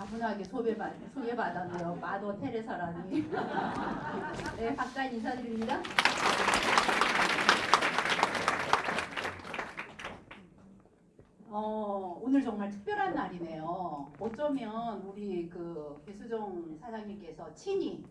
가분하게 소개받았네요. 마더 테레사라니. 네, 박관 인사드립니다. 오늘 정말 특별한 날이네요. 어쩌면 우리 그 배수정 사장님께서 친히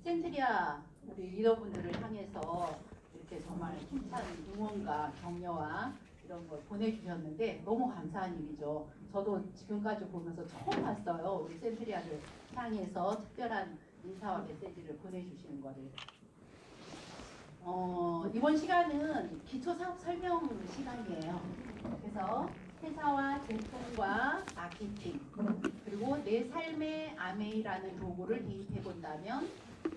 센트리아 우리 리더분들을 향해서 이렇게 정말 힘찬 응원과 격려와 이런 걸 보내주셨는데 너무 감사한 일이죠. 저도 지금까지 보면서 처음 봤어요. 우리 센트리아를 향해서 특별한 인사와 메시지를 보내주시는 거를. 이번 시간은 기초사업 설명 시간이에요. 그래서 회사와 제품과 마케팅 그리고 내 삶의 아메이라는 로고를 대입해 본다면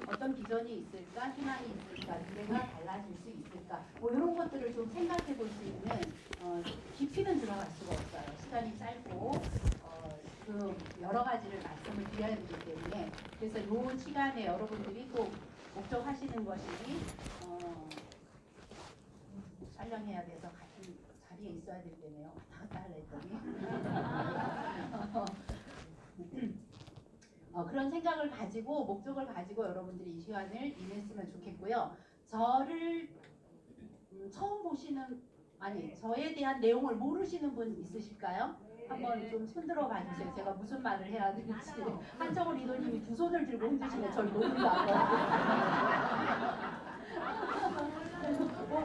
어떤 비전이 있을까, 희망이 있을까, 미래가 달라질 수 있을까, 뭐 이런 것들을 좀 생각해 볼 수 있는 깊이는 들어갈 수가 없어요. 시간이 짧고 그 여러 가지를 말씀을 드려야 되기 때문에 그래서 이 시간에 여러분들이 또 목적하시는 것이 촬영해야 돼서 같은 자리에 있어야 될 때네요. 왔다 갔다 하려 했더니 그런 생각을 가지고 목적을 가지고 여러분들이 이 시간을 임했으면 좋겠고요. 저를 처음 보시는 저에 대한 내용을 모르시는 분 있으실까요? 한번 좀 손들어 봐주세요. 제가 무슨 말을 해야 될지. 한정훈 리더님이 두 손을 들고 흔드시네. 저를 모른다고.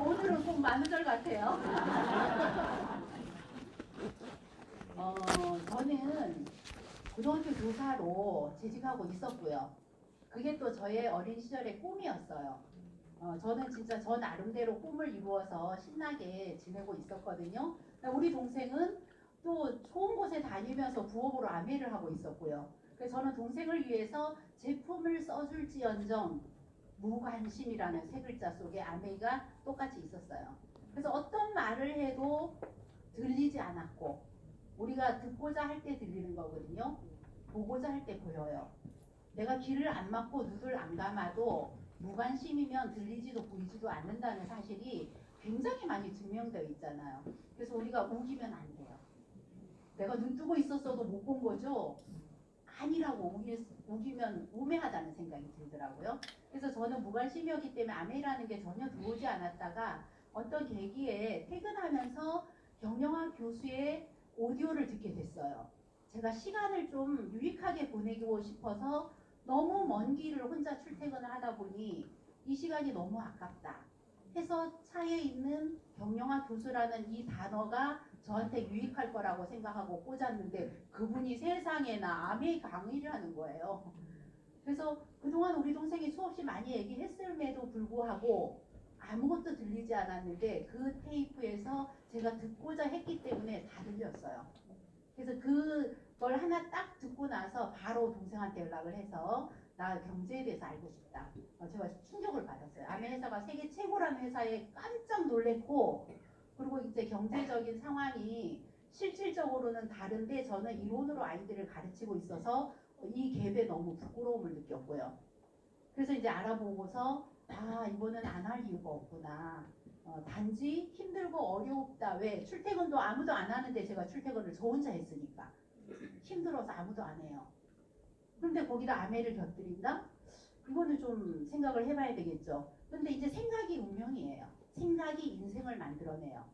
오늘은 꼭 만우절 같아요. 저는 고등학교 교사로 재직하고 있었고요. 그게 또 저의 어린 시절의 꿈이었어요. 저는 진짜 저 나름대로 꿈을 이루어서 신나게 지내고 있었거든요. 우리 동생은 또 좋은 곳에 다니면서 부업으로 아메를 하고 있었고요. 그래서 저는 동생을 위해서 제품을 써줄지언정 무관심이라는 세 글자 속에 아메가 똑같이 있었어요. 그래서 어떤 말을 해도 들리지 않았고 우리가 듣고자 할 때 들리는 거거든요. 보고자 할 때 보여요. 내가 귀를 안 막고 눈을 안 감아도 무관심이면 들리지도 보이지도 않는다는 사실이 굉장히 많이 증명되어 있잖아요. 그래서 우리가 우기면 안 돼요. 내가 눈 뜨고 있었어도 못 본 거죠? 아니라고 우기면 우매하다는 생각이 들더라고요. 그래서 저는 무관심이었기 때문에 아메라는 게 전혀 들어오지 않았다가 어떤 계기에 퇴근하면서 경영학 교수의 오디오를 듣게 됐어요. 제가 시간을 좀 유익하게 보내고 싶어서 너무 먼 길을 혼자 출퇴근을 하다 보니 이 시간이 너무 아깝다 해서 차에 있는 경영학 교수라는 이 단어가 저한테 유익할 거라고 생각하고 꽂았는데 그분이 세상에나 아메 강의를 하는 거예요. 그래서 그동안 우리 동생이 수없이 많이 얘기했음에도 불구하고 아무것도 들리지 않았는데 그 테이프에서 제가 듣고자 했기 때문에 다 들렸어요. 그래서 그걸 하나 딱 듣고 나서 바로 동생한테 연락을 해서 나 경제에 대해서 알고 싶다. 제가 충격을 받았어요. 아메 회사가 세계 최고라는 회사에 깜짝 놀랬고 그리고 이제 경제적인 상황이 실질적으로는 다른데 저는 이론으로 아이들을 가르치고 있어서 이 갭에 너무 부끄러움을 느꼈고요. 그래서 이제 알아보고서 이거는 안 할 이유가 없구나. 단지 힘들고 어렵다. 왜? 출퇴근도 아무도 안 하는데 제가 출퇴근을 저 혼자 했으니까. 힘들어서 아무도 안 해요. 그런데 거기다 아메를 곁들인다? 그거는 좀 생각을 해봐야 되겠죠. 근데 이제 생각이 운명이에요. 생각이 인생을 만들어내요.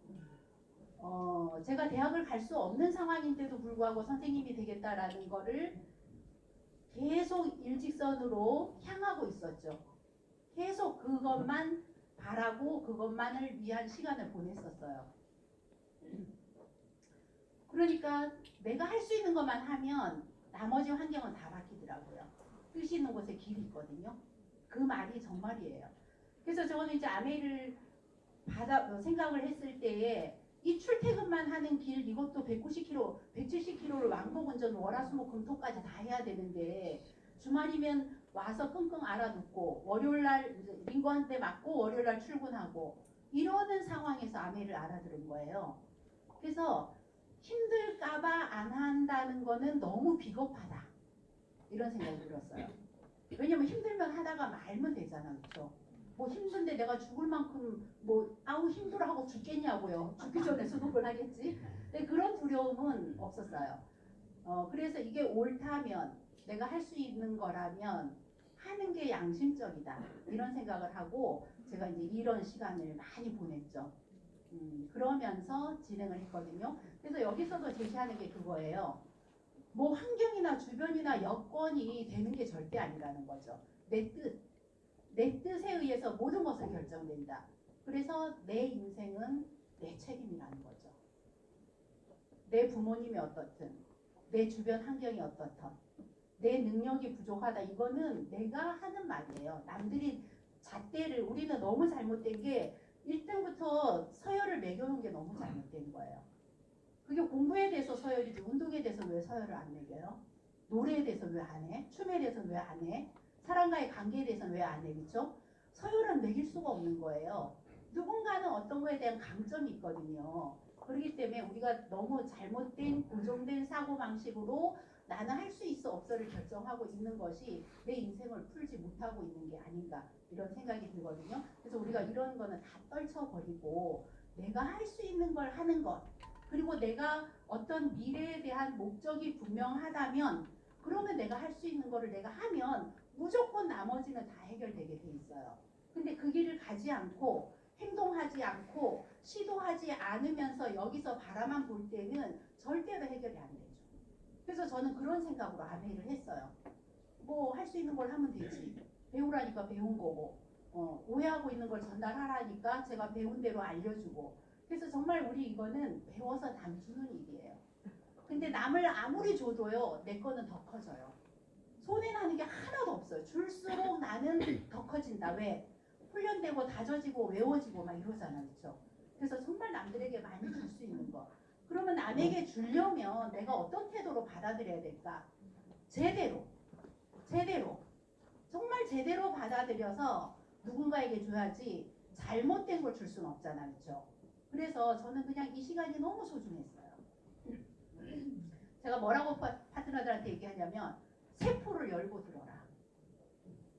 제가 대학을 갈 수 없는 상황인데도 불구하고 선생님이 되겠다라는 거를 계속 일직선으로 향하고 있었죠. 계속 그것만 바라고 그것만을 위한 시간을 보냈었어요. 그러니까 내가 할 수 있는 것만 하면 나머지 환경은 다 바뀌더라고요. 뜻이 있는 곳에 길이 있거든요. 그 말이 정말이에요. 그래서 저는 이제 아메를 생각을 했을 때에 이 출퇴근만 하는 길 이것도 190km, 170km를 왕복운전 월화수목금토까지 다 해야 되는데 주말이면 와서 끙끙 알아듣고 월요일날 링거한테 맞고 월요일날 출근하고 이러는 상황에서 아메를 알아들은 거예요. 그래서 힘들까봐 안 한다는 거는 너무 비겁하다 이런 생각이 들었어요. 왜냐면 힘들면 하다가 말면 되잖아. 그렇죠? 뭐 힘든데 내가 죽을 만큼 뭐 아우 힘들어 하고 죽겠냐고요. 죽기 전에 수습을 하겠지. 근데 그런 두려움은 없었어요. 그래서 이게 옳다면 내가 할 수 있는 거라면 하는 게 양심적이다 이런 생각을 하고 제가 이제 이런 시간을 많이 보냈죠. 그러면서 진행을 했거든요. 그래서 여기서도 제시하는 게 그거예요. 뭐 환경이나 주변이나 여건이 되는 게 절대 아니라는 거죠. 내 뜻에 의해서 모든 것을 결정된다. 그래서 내 인생은 내 책임이라는 거죠. 내 부모님이 어떻든, 내 주변 환경이 어떻든, 내 능력이 부족하다. 이거는 내가 하는 말이에요. 남들이 잣대를, 우리는 너무 잘못된 게 1등부터 서열을 매겨놓은 게 너무 잘못된 거예요. 그게 공부에 대해서 서열이지 운동에 대해서 왜 서열을 안 매겨요? 노래에 대해서 왜 안 해? 춤에 대해서 왜 안 해? 사람과의 관계에 대해서는 왜 안 해? 그렇죠? 서열은 매길 수가 없는 거예요. 누군가는 어떤 거에 대한 강점이 있거든요. 그렇기 때문에 우리가 너무 잘못된 고정된 사고방식으로 나는 할 수 있어 없어를 결정하고 있는 것이 내 인생을 풀지 못하고 있는 게 아닌가 이런 생각이 들거든요. 그래서 우리가 이런 거는 다 떨쳐버리고 내가 할 수 있는 걸 하는 것, 그리고 내가 어떤 미래에 대한 목적이 분명하다면 그러면 내가 할 수 있는 거를 내가 하면 무조건 나머지는 다 해결되게 돼 있어요. 근데 그 길을 가지 않고 행동하지 않고 시도하지 않으면서 여기서 바라만 볼 때는 절대로 해결이 안 되죠. 그래서 저는 그런 생각으로 아메이를 했어요. 뭐 할 수 있는 걸 하면 되지. 배우라니까 배운 거고, 오해하고 있는 걸 전달하라니까 제가 배운 대로 알려주고. 그래서 정말 우리 이거는 배워서 남 주는 일이에요. 근데 남을 아무리 줘도요, 내 거는 더 커져요. 손해 나는 게 하나도 없어요. 줄수록 나는 더 커진다. 왜? 훈련되고 다져지고 외워지고 막 이러잖아요. 그렇죠? 그래서 정말 남들에게 많이 줄 수 있는 거. 그러면 남에게 주려면 내가 어떤 태도로 받아들여야 될까? 제대로. 정말 제대로 받아들여서 누군가에게 줘야지 잘못된 걸 줄 수는 없잖아요. 그렇죠? 그래서 저는 그냥 이 시간이 너무 소중했어요. 제가 뭐라고 파트너들한테 얘기하냐면 세포를 열고 들어라.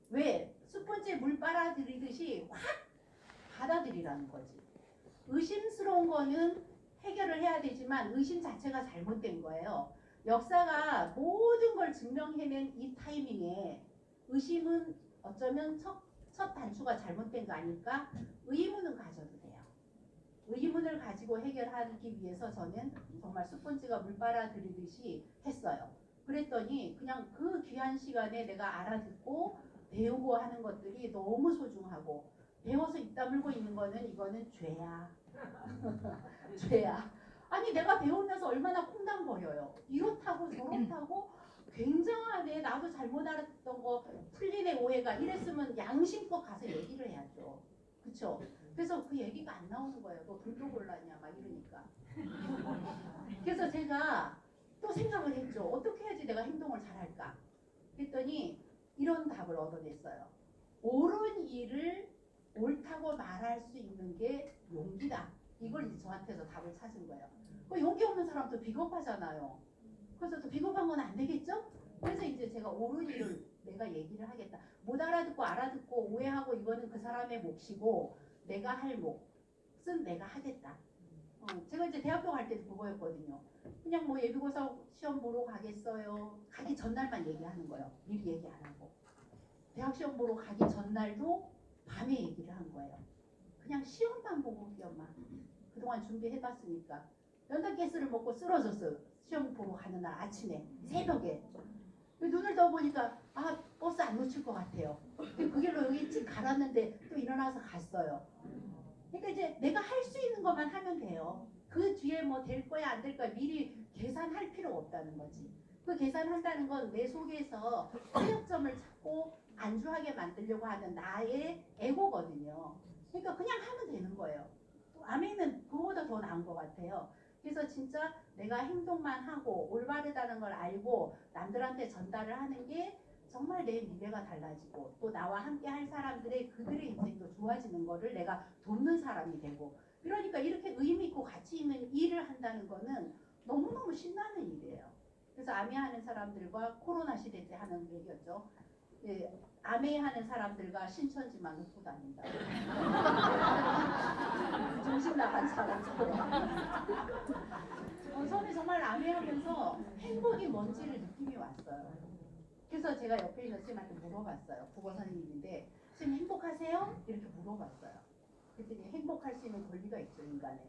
왜? 스펀지에 물 빨아들이듯이 확 받아들이라는 거지. 의심스러운 거는 해결을 해야 되지만 의심 자체가 잘못된 거예요. 역사가 모든 걸 증명해낸 이 타이밍에 의심은 어쩌면 첫 단추가 잘못된 거 아닐까? 의문은 가져도 돼요. 의문을 가지고 해결하기 위해서 저는 정말 스펀지가 물 빨아들이듯이 했어요. 그랬더니 그냥 그 귀한 시간에 내가 알아듣고 배우고 하는 것들이 너무 소중하고 배워서 입 다물고 있는 거는 이거는 죄야. 죄야. 아니 내가 배우면서 얼마나 콩당거려요. 이렇다고 저렇다고 굉장하네. 나도 잘못 알았던 거 풀리네 오해가 이랬으면 양심껏 가서 얘기를 해야죠. 그쵸? 그래서 그 얘기가 안 나오는 거예요. 너 불도 골랐냐 막 이러니까. 그래서 제가 또 생각을 했죠. 어떻게 해야지 내가 행동을 잘할까? 그랬더니 이런 답을 얻어냈어요. 옳은 일을 옳다고 말할 수 있는 게 용기다. 이걸 이제 저한테서 답을 찾은 거예요. 그 용기 없는 사람도 비겁하잖아요. 그래서 또 비겁한 건 안 되겠죠? 그래서 이제 제가 옳은 일을 내가 얘기를 하겠다. 못 알아듣고 알아듣고 오해하고 이거는 그 사람의 몫이고 내가 할 몫은 내가 하겠다. 제가 이제 대학교 갈 때도 그거였거든요. 그냥 뭐 예비고사 시험 보러 가겠어요. 가기 전날만 얘기하는 거예요. 미리 얘기 안 하고. 대학 시험 보러 가기 전날도 밤에 얘기를 한 거예요. 그냥 시험만 보고 우리 엄마 그동안 준비해봤으니까 연탄가스를 먹고 쓰러졌어요. 시험 보러 가는 날 아침에 새벽에 눈을 떠보니까 아 버스 안 놓칠 것 같아요. 근데 그 길로 여기 집 갈았는데 또 일어나서 갔어요. 그러니까 이제 내가 할 수 있는 것만 하면 돼요. 그 뒤에 뭐 될 거야 안 될 거야 미리 계산할 필요 없다는 거지. 그 계산한다는 건 내 속에서 타협점을 찾고 안주하게 만들려고 하는 나의 에고거든요. 그러니까 그냥 하면 되는 거예요. 아멘은 그거보다 더 나은 것 같아요. 그래서 진짜 내가 행동만 하고 올바르다는 걸 알고 남들한테 전달을 하는 게 정말 내 미래가 달라지고 또 나와 함께 할 사람들의 그들의 인생도 좋아지는 거를 내가 돕는 사람이 되고 그러니까 이렇게 의미 있고 가치 있는 일을 한다는 거는 너무너무 신나는 일이에요. 그래서 아메하는 사람들과 코로나 시대 때 하는 얘기였죠. 예, 아메하는 사람들과 신천지만 놓고 다닌다. 정신 나간 사람처럼. 저는 정말 남해하면서 행복이 뭔지를 느낌이 왔어요. 그래서 제가 옆에 있는 선생님한테 물어봤어요. 국어 선생님인데 선생님 행복하세요? 이렇게 물어봤어요. 그랬더니 행복할 수 있는 권리가 있죠, 인간에.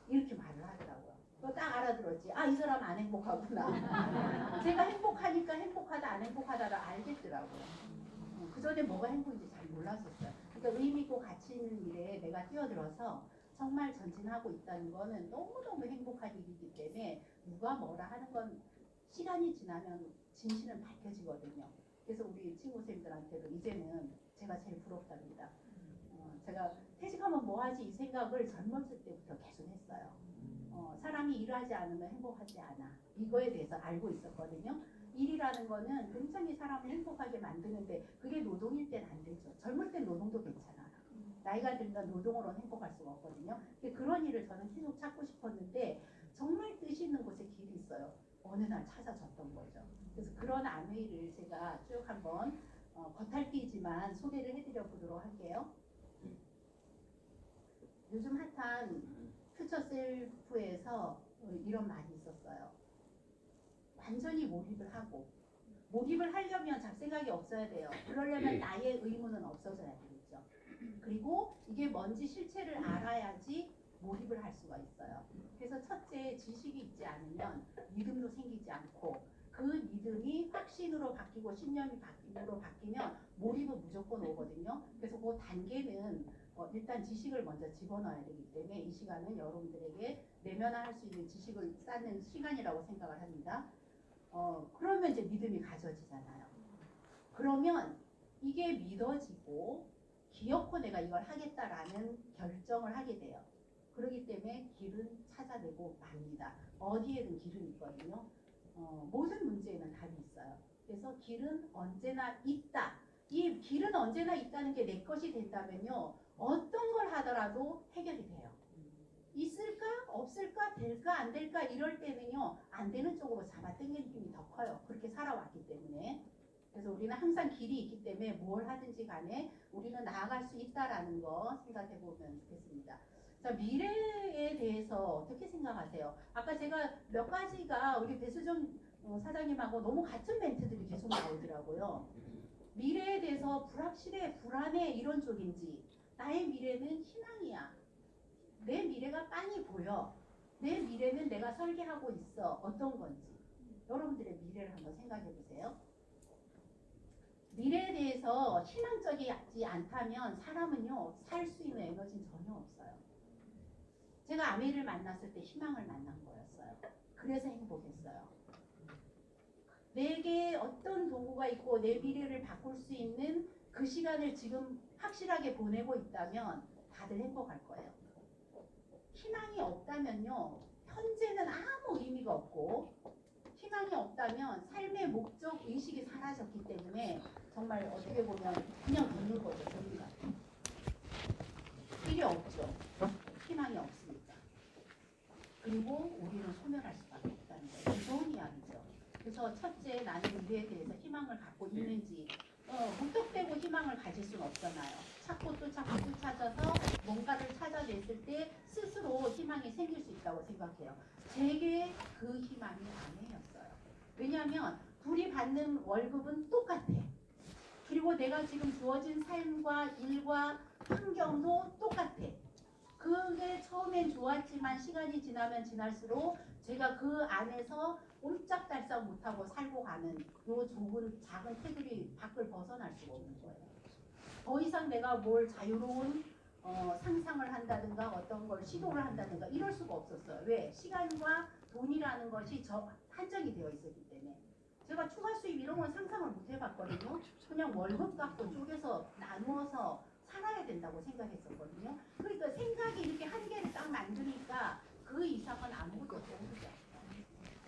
이렇게 말을 하더라고요. 그거 딱 알아들었지. 아, 이 사람 안 행복하구나. 제가 행복하니까 행복하다 안 행복하다를 알겠더라고요. 그 전에 뭐가 행복인지 잘 몰랐었어요. 그러니까 의미 있고 가치 있는 일에 내가 뛰어들어서 정말 전진하고 있다는 거는 너무너무 행복한 일이기 때문에 누가 뭐라 하는 건 시간이 지나면 진실은 밝혀지거든요. 그래서 우리 친구 쌤들한테도 이제는 제가 제일 부럽답니다. 제가 퇴직하면 뭐 하지 이 생각을 젊었을 때부터 계속 했어요. 사람이 일하지 않으면 행복하지 않아. 이거에 대해서 알고 있었거든요. 일이라는 거는 굉장히 사람을 행복하게 만드는데 그게 노동일 땐 안 되죠. 젊을 땐 노동도 괜찮아요. 나이가 들면 노동으로는 행복할 수가 없거든요. 근데 그런 일을 저는 계속 찾고 싶었는데 정말 뜻이 있는 곳에 길이 있어요. 어느 날 찾아졌던 거죠. 그래서 그런 암웨이를 제가 쭉 한번 겉핥기지만 소개를 해드려 보도록 할게요. 요즘 핫한 퓨처 셀프에서 이런 말이 있었어요. 완전히 몰입을 하고 몰입을 하려면 잡생각이 없어야 돼요. 그러려면 나의 의무는 없어져야 되겠죠. 그리고 이게 뭔지 실체를 알아야지 몰입을 할 수가 있어요. 그래서 첫째, 지식이 있지 않으면 믿음도 생기지 않고 그 믿음이 확신으로 바뀌고 신념이 바뀌면 몰입은 무조건 오거든요. 그래서 그 단계는 일단 지식을 먼저 집어넣어야 되기 때문에 이 시간은 여러분들에게 내면화할 수 있는 지식을 쌓는 시간이라고 생각을 합니다. 그러면 이제 믿음이 가져지잖아요. 그러면 이게 믿어지고 기어코 내가 이걸 하겠다라는 결정을 하게 돼요. 그렇기 때문에 길은 찾아내고 맙니다. 어디에든 길은 있거든요. 모든 문제에는 답이 있어요. 그래서 길은 언제나 있다. 이 길은 언제나 있다는 게 내 것이 된다면요. 어떤 걸 하더라도 해결이 돼요. 있을까? 없을까? 될까? 안 될까? 이럴 때는요. 안 되는 쪽으로 잡아당기는 힘이 더 커요. 그렇게 살아왔기 때문에. 그래서 우리는 항상 길이 있기 때문에 뭘 하든지 간에 우리는 나아갈 수 있다라는 거 생각해 보면 좋겠습니다. 자, 미래에 대해서 어떻게 생각하세요? 아까 제가 몇 가지가 우리 배수정 사장님하고 너무 같은 멘트들이 계속 나오더라고요. 미래에 대해서 불확실해, 불안해 이런 쪽인지 나의 미래는 희망이야. 내 미래가 빤히 보여. 내 미래는 내가 설계하고 있어. 어떤 건지. 여러분들의 미래를 한번 생각해 보세요. 미래에 대해서 희망적이지 않다면 사람은요, 살 수 있는 에너지는 전혀 없어요. 제가 아메를 만났을 때 희망을 만난 거였어요. 그래서 행복했어요. 내게 어떤 도구가 있고 내 미래를 바꿀 수 있는 그 시간을 지금 확실하게 보내고 있다면 다들 행복할 거예요. 희망이 없다면요, 현재는 아무 의미가 없고 희망이 없다면 삶의 목적 의식이 사라졌기 때문에 정말 어떻게 보면 그냥 걷는 거죠. 저희가 필요 없죠. 희망이 없으니까. 그리고 우리는 소멸할 수밖에 없다는 거예요. 무서운 이야기죠. 그래서 첫째, 나는 미래에 대해서 희망을 갖고 있는지 무턱대고 희망을 가질 수는 없잖아요. 찾고 또 찾고 또 찾아서 뭔가를 찾아냈을 때 스스로 희망이 생길 수 있다고 생각해요. 제게 그 희망이 아내였어요. 왜냐하면 둘이 받는 월급은 똑같아. 그리고 내가 지금 주어진 삶과 일과 환경도 똑같아. 그게 처음엔 좋았지만 시간이 지나면 지날수록 제가 그 안에서 옴짝달싹 못하고 살고 가는 요 좁은 작은 테두리 밖을 벗어날 수가 없는 거예요. 더 이상 내가 뭘 자유로운 상상을 한다든가 어떤 걸 시도를 한다든가 이럴 수가 없었어요. 왜? 시간과 돈이라는 것이 한정이 되어 있었기 때문에. 제가 추가 수입 이런 건 상상을 못 해봤거든요. 그냥 월급 갖고 쪼개서 나누어서 살아야 된다고 생각했었거든요. 그러니까 생각이 이렇게 한계를 딱 만드니까 그 이상은 아무것도 떠오르지 않아요.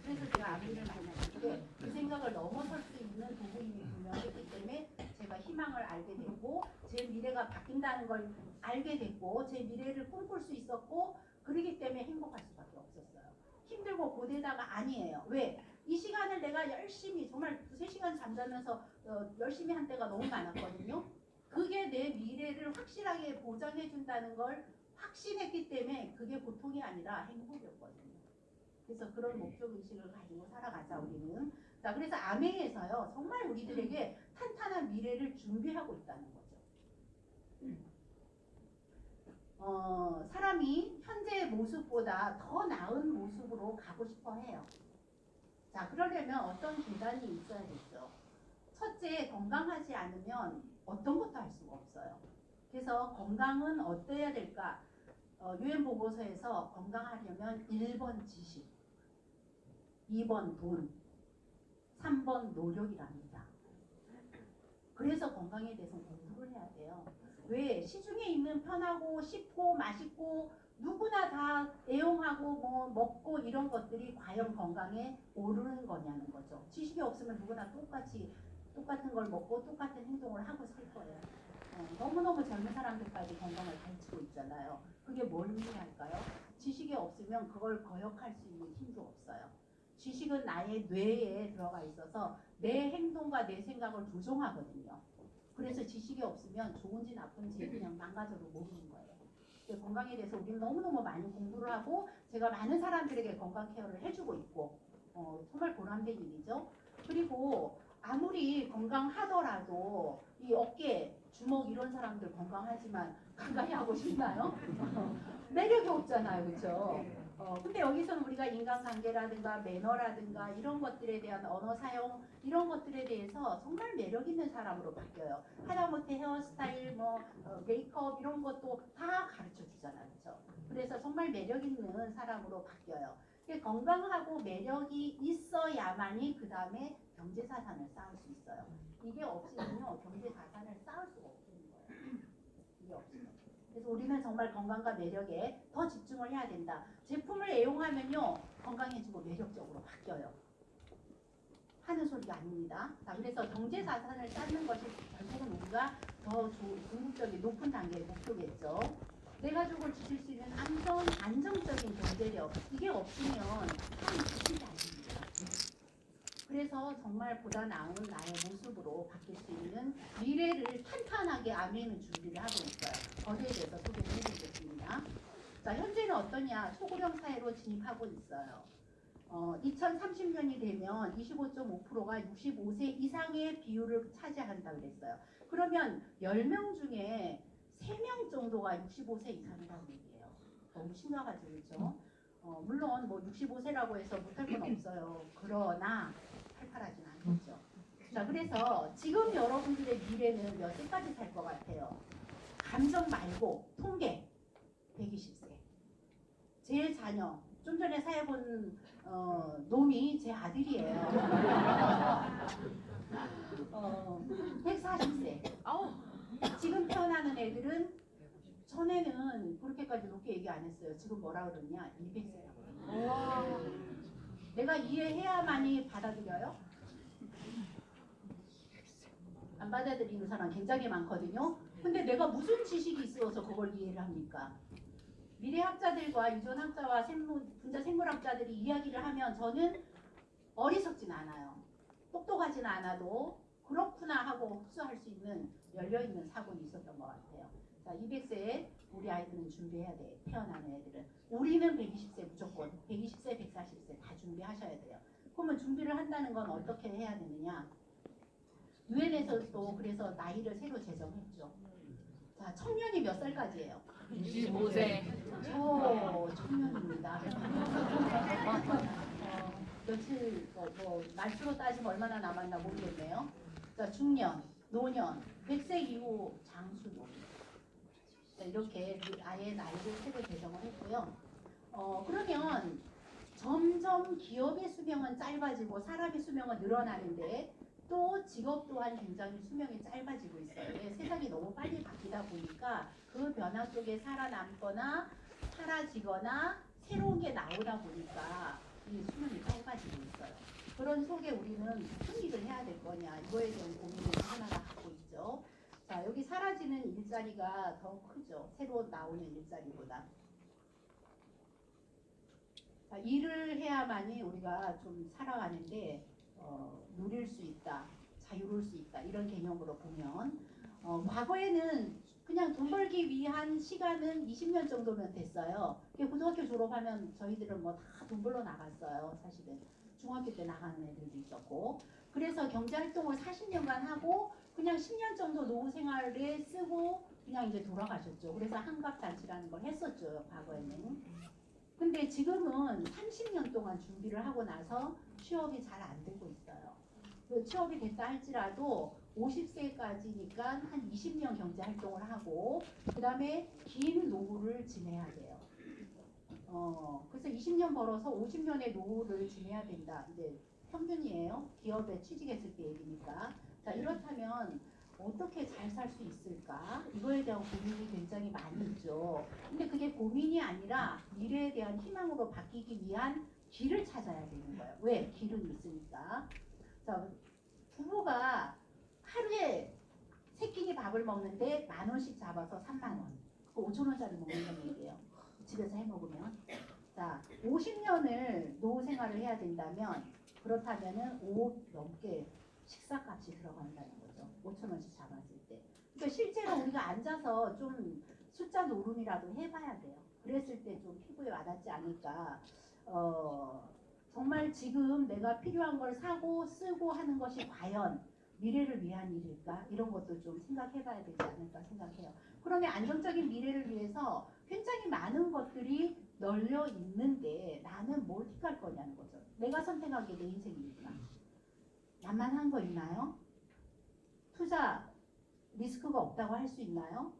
그래서 제가 아미를 만났는데 그 생각을 넘어설 수 있는 도구임이 분명했기 때문에 제가 희망을 알게 됐고 제 미래가 바뀐다는 걸 알게 됐고 제 미래를 꿈꿀 수 있었고 그러기 때문에 행복할 수밖에 없었어요. 힘들고 고되다가 아니에요. 왜? 이 시간을 내가 열심히 정말 3시간 잠자면서 열심히 한 때가 너무 많았거든요. 그게 내 미래를 확실하게 보장해 준다는 걸 확신했기 때문에 그게 보통이 아니라 행복이었거든요. 그래서 그런 목적 의식을 가지고 살아가자 우리는. 자, 그래서 아메에서요 정말 우리들에게 탄탄한 미래를 준비하고 있다는 거죠. 사람이 현재의 모습보다 더 나은 모습으로 가고 싶어 해요. 자, 그러려면 어떤 계단이 있어야겠죠. 첫째, 건강하지 않으면 어떤 것도 할 수가 없어요. 그래서 건강은 어때야 될까? UN 보고서에서 건강하려면 1번 지식, 2번 돈, 3번 노력이랍니다. 그래서 건강에 대해서 공부를 해야 돼요. 왜? 시중에 있는 편하고 쉽고 맛있고 누구나 다 애용하고 뭐 먹고 이런 것들이 과연 건강에 오르는 거냐는 거죠. 지식이 없으면 누구나 똑같은 걸 먹고 똑같은 행동을 하고 살 거예요. 너무너무 젊은 사람들까지 건강을 가르치고 있잖아요. 그게 뭘 의미할까요? 지식이 없으면 그걸 거역할 수 있는 힘도 없어요. 지식은 나의 뇌에 들어가 있어서 내 행동과 내 생각을 조종하거든요. 그래서 지식이 없으면 좋은지 나쁜지 그냥 망가져도 모르는 거예요. 건강에 대해서 우리는 너무너무 많이 공부를 하고 제가 많은 사람들에게 건강 케어를 해주고 있고 정말 보람된 일이죠. 그리고 아무리 건강하더라도 이 어깨, 주먹 이런 사람들 건강하지만 간간히 하고 싶나요? 매력이 없잖아요. 그렇죠? 근데 여기서는 우리가 인간관계라든가 매너라든가 이런 것들에 대한 언어 사용 이런 것들에 대해서 정말 매력 있는 사람으로 바뀌어요. 하다못해 헤어스타일, 메이크업 이런 것도 다 가르쳐 주잖아요. 그렇죠? 그래서 정말 매력 있는 사람으로 바뀌어요. 건강하고 매력이 있어야만이 그 다음에 경제자산을 쌓을 수 있어요. 이게 없이는요 경제자산을 쌓을 수가 없는 거예요. 이게 없으면. 그래서 우리는 정말 건강과 매력에 더 집중을 해야 된다. 제품을 애용하면요 건강해지고 매력적으로 바뀌어요. 하는 소리가 아닙니다. 자, 그래서 경제자산을 쌓는 것이 결국은 우리가 더 궁극적인 높은 단계의 목표겠죠. 내 가족을 지킬 수 있는 안정적인 경제력 이게 없으면 삶이 지키지 않습니다. 그래서 정말 보다 나은 나의 모습으로 바뀔 수 있는 미래를 탄탄하게 아메는 준비를 하고 있어요. 거기에 대해서 소개를 해드리겠습니다. 자, 현재는 어떠냐? 초고령 사회로 진입하고 있어요. 2030년이 되면 25.5%가 65세 이상의 비율을 차지한다고 그랬어요. 그러면 10명 중에 3명 정도가 65세 이상이라는 얘기예요. 너무 심각하죠, 그렇죠? 물론 뭐 65세라고 해서 못할 건 없어요. 그러나 팔팔하진 않겠죠. 자, 그래서 지금 여러분들의 미래는 몇 세까지 살 것 같아요? 감정 말고 통계 120세. 제 자녀 좀 전에 사회본 놈이 제 아들이에요. 140세. 지금 태어나는 애들은 전에는 그렇게까지 높게 얘기 안 했어요. 지금 뭐라 그러냐? 200세라고. 내가 이해해야만이 받아들여요? 안 받아들이는 사람 굉장히 많거든요. 근데 내가 무슨 지식이 있어서 그걸 이해를 합니까? 미래학자들과 유전학자와 분자 생물학자들이 이야기를 하면 저는 어리석진 않아요. 똑똑하진 않아도 그렇구나 하고 흡수할 수 있는 열려있는 사고는 있었던 것 같아요. 자, 200세에 우리 아이들은 준비해야 돼. 태어나는 애들은. 우리는 120세 무조건 120세, 140세 다 준비하셔야 돼요. 그러면 준비를 한다는 건 어떻게 해야 되느냐? 유엔에서도 그래서 나이를 새로 제정했죠. 자, 청년이 몇 살까지예요? 25세. 저 청년입니다. 며칠 날수로 따지면 얼마나 남았나 모르겠네요. 자, 중년, 노년, 100세 이후 장수노. 자, 이렇게 아예 나이를 새로 제정을 했고요. 그러면 점점 기업의 수명은 짧아지고 사람의 수명은 늘어나는데 또 직업 또한 굉장히 수명이 짧아지고 있어요. 세상이 너무 빨리 바뀌다 보니까 그 변화 속에 살아남거나 사라지거나 새로운 게 나오다 보니까 이 수명이 짧아지고 있어요. 그런 속에 우리는 무슨 일을 해야 될 거냐 이거에 대한 고민을 하나가 갖고 있죠. 자, 여기 사라지는 일자리가 더 크죠. 새로 나오는 일자리보다. 자, 일을 해야만이 우리가 좀 살아가는데 누릴 수 있다, 자유로울 수 있다 이런 개념으로 보면 과거에는 그냥 돈 벌기 위한 시간은 20년 정도면 됐어요. 고등학교 졸업하면 저희들은 뭐 다 돈 벌러 나갔어요. 사실은 중학교 때 나가는 애들도 있었고. 그래서 경제활동을 40년간 하고 그냥 10년 정도 노후 생활에 쓰고 그냥 이제 돌아가셨죠. 그래서 한갑잔치라는 걸 했었죠, 과거에는. 근데 지금은 30년 동안 준비를 하고 나서 취업이 잘 안 되고 있어요. 그 취업이 됐다 할지라도 50세까지니까 한 20년 경제 활동을 하고 그 다음에 긴 노후를 지내야 돼요. 그래서 20년 벌어서 50년의 노후를 지내야 된다. 이제 평균이에요. 기업에 취직했을 때 얘기니까. 자, 이렇다면 어떻게 잘 살 수 있을까? 이거에 대한 고민이 굉장히 많이 있죠. 근데 그게 고민이 아니라 미래에 대한 희망으로 바뀌기 위한 길을 찾아야 되는 거예요. 왜? 길은 있으니까. 자, 부부가 하루에 세 끼니 밥을 먹는데 10,000원씩 잡아서 30,000원. 그 5,000원짜리 먹는다는 얘기예요. 집에서 해 먹으면. 자, 50년을 노후 생활을 해야 된다면 그렇다면은 5억 넘게 식사값이 들어간다는 거죠. 5,000원씩 잡았을 때. 그러니까 실제로 우리가 앉아서 좀 숫자 노름이라도 해봐야 돼요. 그랬을 때 좀 피부에 와닿지 않을까. 정말 지금 내가 필요한 걸 사고 쓰고 하는 것이 과연 미래를 위한 일일까? 이런 것도 좀 생각해봐야 되지 않을까 생각해요. 그러면 안정적인 미래를 위해서 굉장히 많은 것들이 널려 있는데 나는 뭘 택할 거냐는 거죠. 내가 선택하기에 내 인생이니까. 만만한 거 있나요? 투자 리스크가 없다고 할 수 있나요?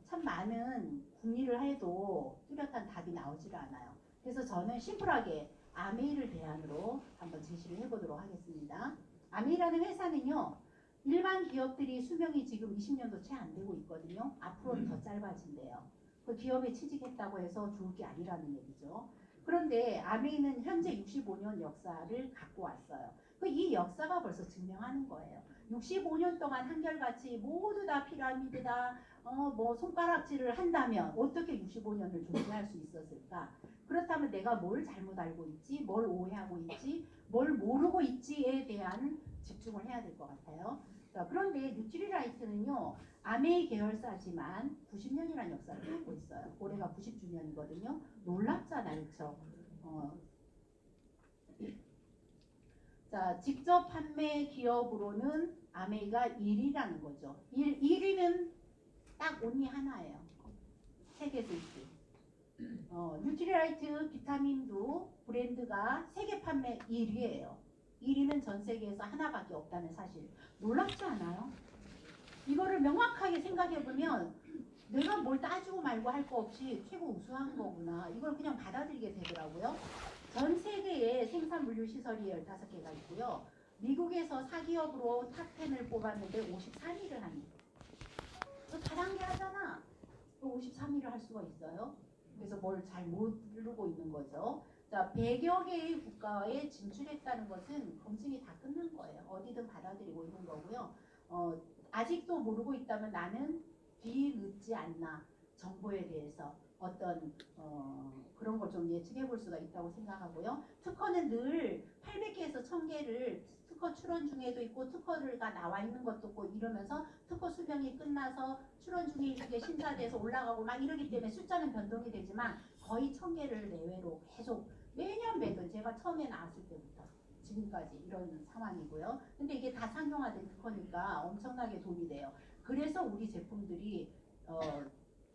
참 많은 궁리를 해도 뚜렷한 답이 나오지가 않아요. 그래서 저는 심플하게 아메이를 대안으로 한번 제시를 해보도록 하겠습니다. 아메이라는 회사는요, 일반 기업들이 수명이 지금 20년도 채 안 되고 있거든요. 앞으로는 더 짧아진대요. 그 기업에 취직했다고 해서 좋을 게 아니라는 얘기죠. 그런데 아메이는 현재 65년 역사를 갖고 왔어요. 이 역사가 벌써 증명하는 거예요. 65년 동안 한결같이 모두 다 피라미드다, 뭐 손가락질을 한다면 어떻게 65년을 존재할 수 있었을까? 그렇다면 내가 뭘 잘못 알고 있지, 뭘 오해하고 있지, 뭘 모르고 있지에 대한 집중을 해야 될 것 같아요. 자, 그런데 뉴트리라이트는요, 아메이 계열사지만 90년이라는 역사를 갖고 있어요. 올해가 90주년이거든요. 놀랍잖아요, 그렇죠? 자, 직접 판매 기업으로는 아메이가 1위라는 거죠. 1위는 딱 온리 하나예요. 세계 스위치. 뉴트리라이트 비타민도 브랜드가 세계 판매 1위예요. 1위는 전 세계에서 하나밖에 없다는 사실. 놀랍지 않아요? 이거를 명확하게 생각해보면 내가 뭘 따지고 말고 할 거 없이 최고 우수한 거구나. 이걸 그냥 받아들이게 되더라고요. 전 세계에 생산 물류 시설이 15개가 있고요. 미국에서 사기업으로 탑10을 뽑았는데 53위를 하니. 다단계 하잖아. 53위를 할 수가 있어요. 그래서 뭘 잘 모르고 있는 거죠. 자, 100여 개의 국가에 진출했다는 것은 검증이 다 끝난 거예요. 어디든 받아들이고 있는 거고요. 아직도 모르고 있다면 나는 뒤늦지 않나 정보에 대해서 어떤 그런 걸 좀 예측해 볼 수가 있다고 생각하고요. 특허는 늘 800개에서 1000개를 특허 출원 중에도 있고 특허가 나와 있는 것도 있고 이러면서 특허 수명이 끝나서 출원 중에 이게 심사돼서 올라가고 막 이러기 때문에 숫자는 변동이 되지만 거의 1000개를 내외로 계속 매년 매년 제가 처음에 나왔을 때부터 지금까지 이런 상황이고요. 근데 이게 다 상용화된 특허니까 엄청나게 도움이 돼요. 그래서 우리 제품들이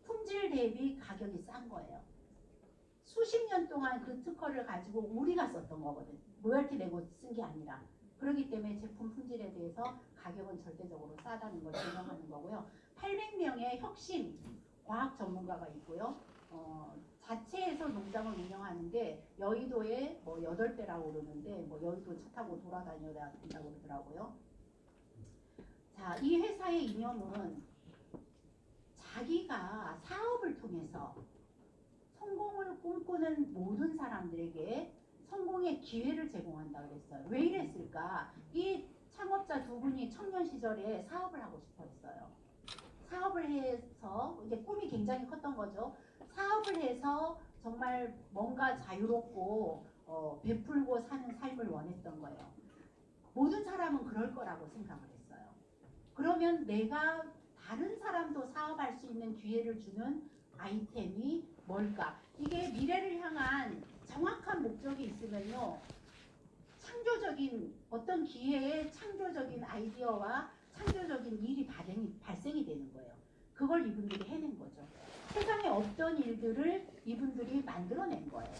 품질 대비 가격이 싼 거예요. 수십 년 동안 그 특허를 가지고 우리가 썼던 거거든. 로열티 내고 쓴 게 아니라. 그렇기 때문에 제품 품질에 대해서 가격은 절대적으로 싸다는 걸 증명하는 거고요. 800명의 혁신 과학 전문가가 있고요. 자체에서 농장을 운영하는데 여의도에 뭐 8대라고 그러는데 뭐 여의도 차 타고 돌아다녀야 된다고 그러더라고요. 자, 이 회사의 이념은 자기가 사업을 통해서 성공을 꿈꾸는 모든 사람들에게 성공의 기회를 제공한다 그랬어요. 왜 이랬을까? 이 창업자 두 분이 청년 시절에 사업을 하고 싶어 했어요. 사업을 해서 이제 꿈이 굉장히 컸던 거죠. 사업을 해서 정말 뭔가 자유롭고 베풀고 사는 삶을 원했던 거예요. 모든 사람은 그럴 거라고 생각을 했어요. 그러면 내가 다른 사람도 사업할 수 있는 기회를 주는 아이템이 뭘까? 이게 미래를 향한 정확한 목적이 있으면요. 창조적인 어떤 기회에 창조적인 아이디어와 창조적인 일이 발생이 되는 거예요. 그걸 이분들이 해낸 거죠. 세상에 없던 일들을 이분들이 만들어낸 거예요.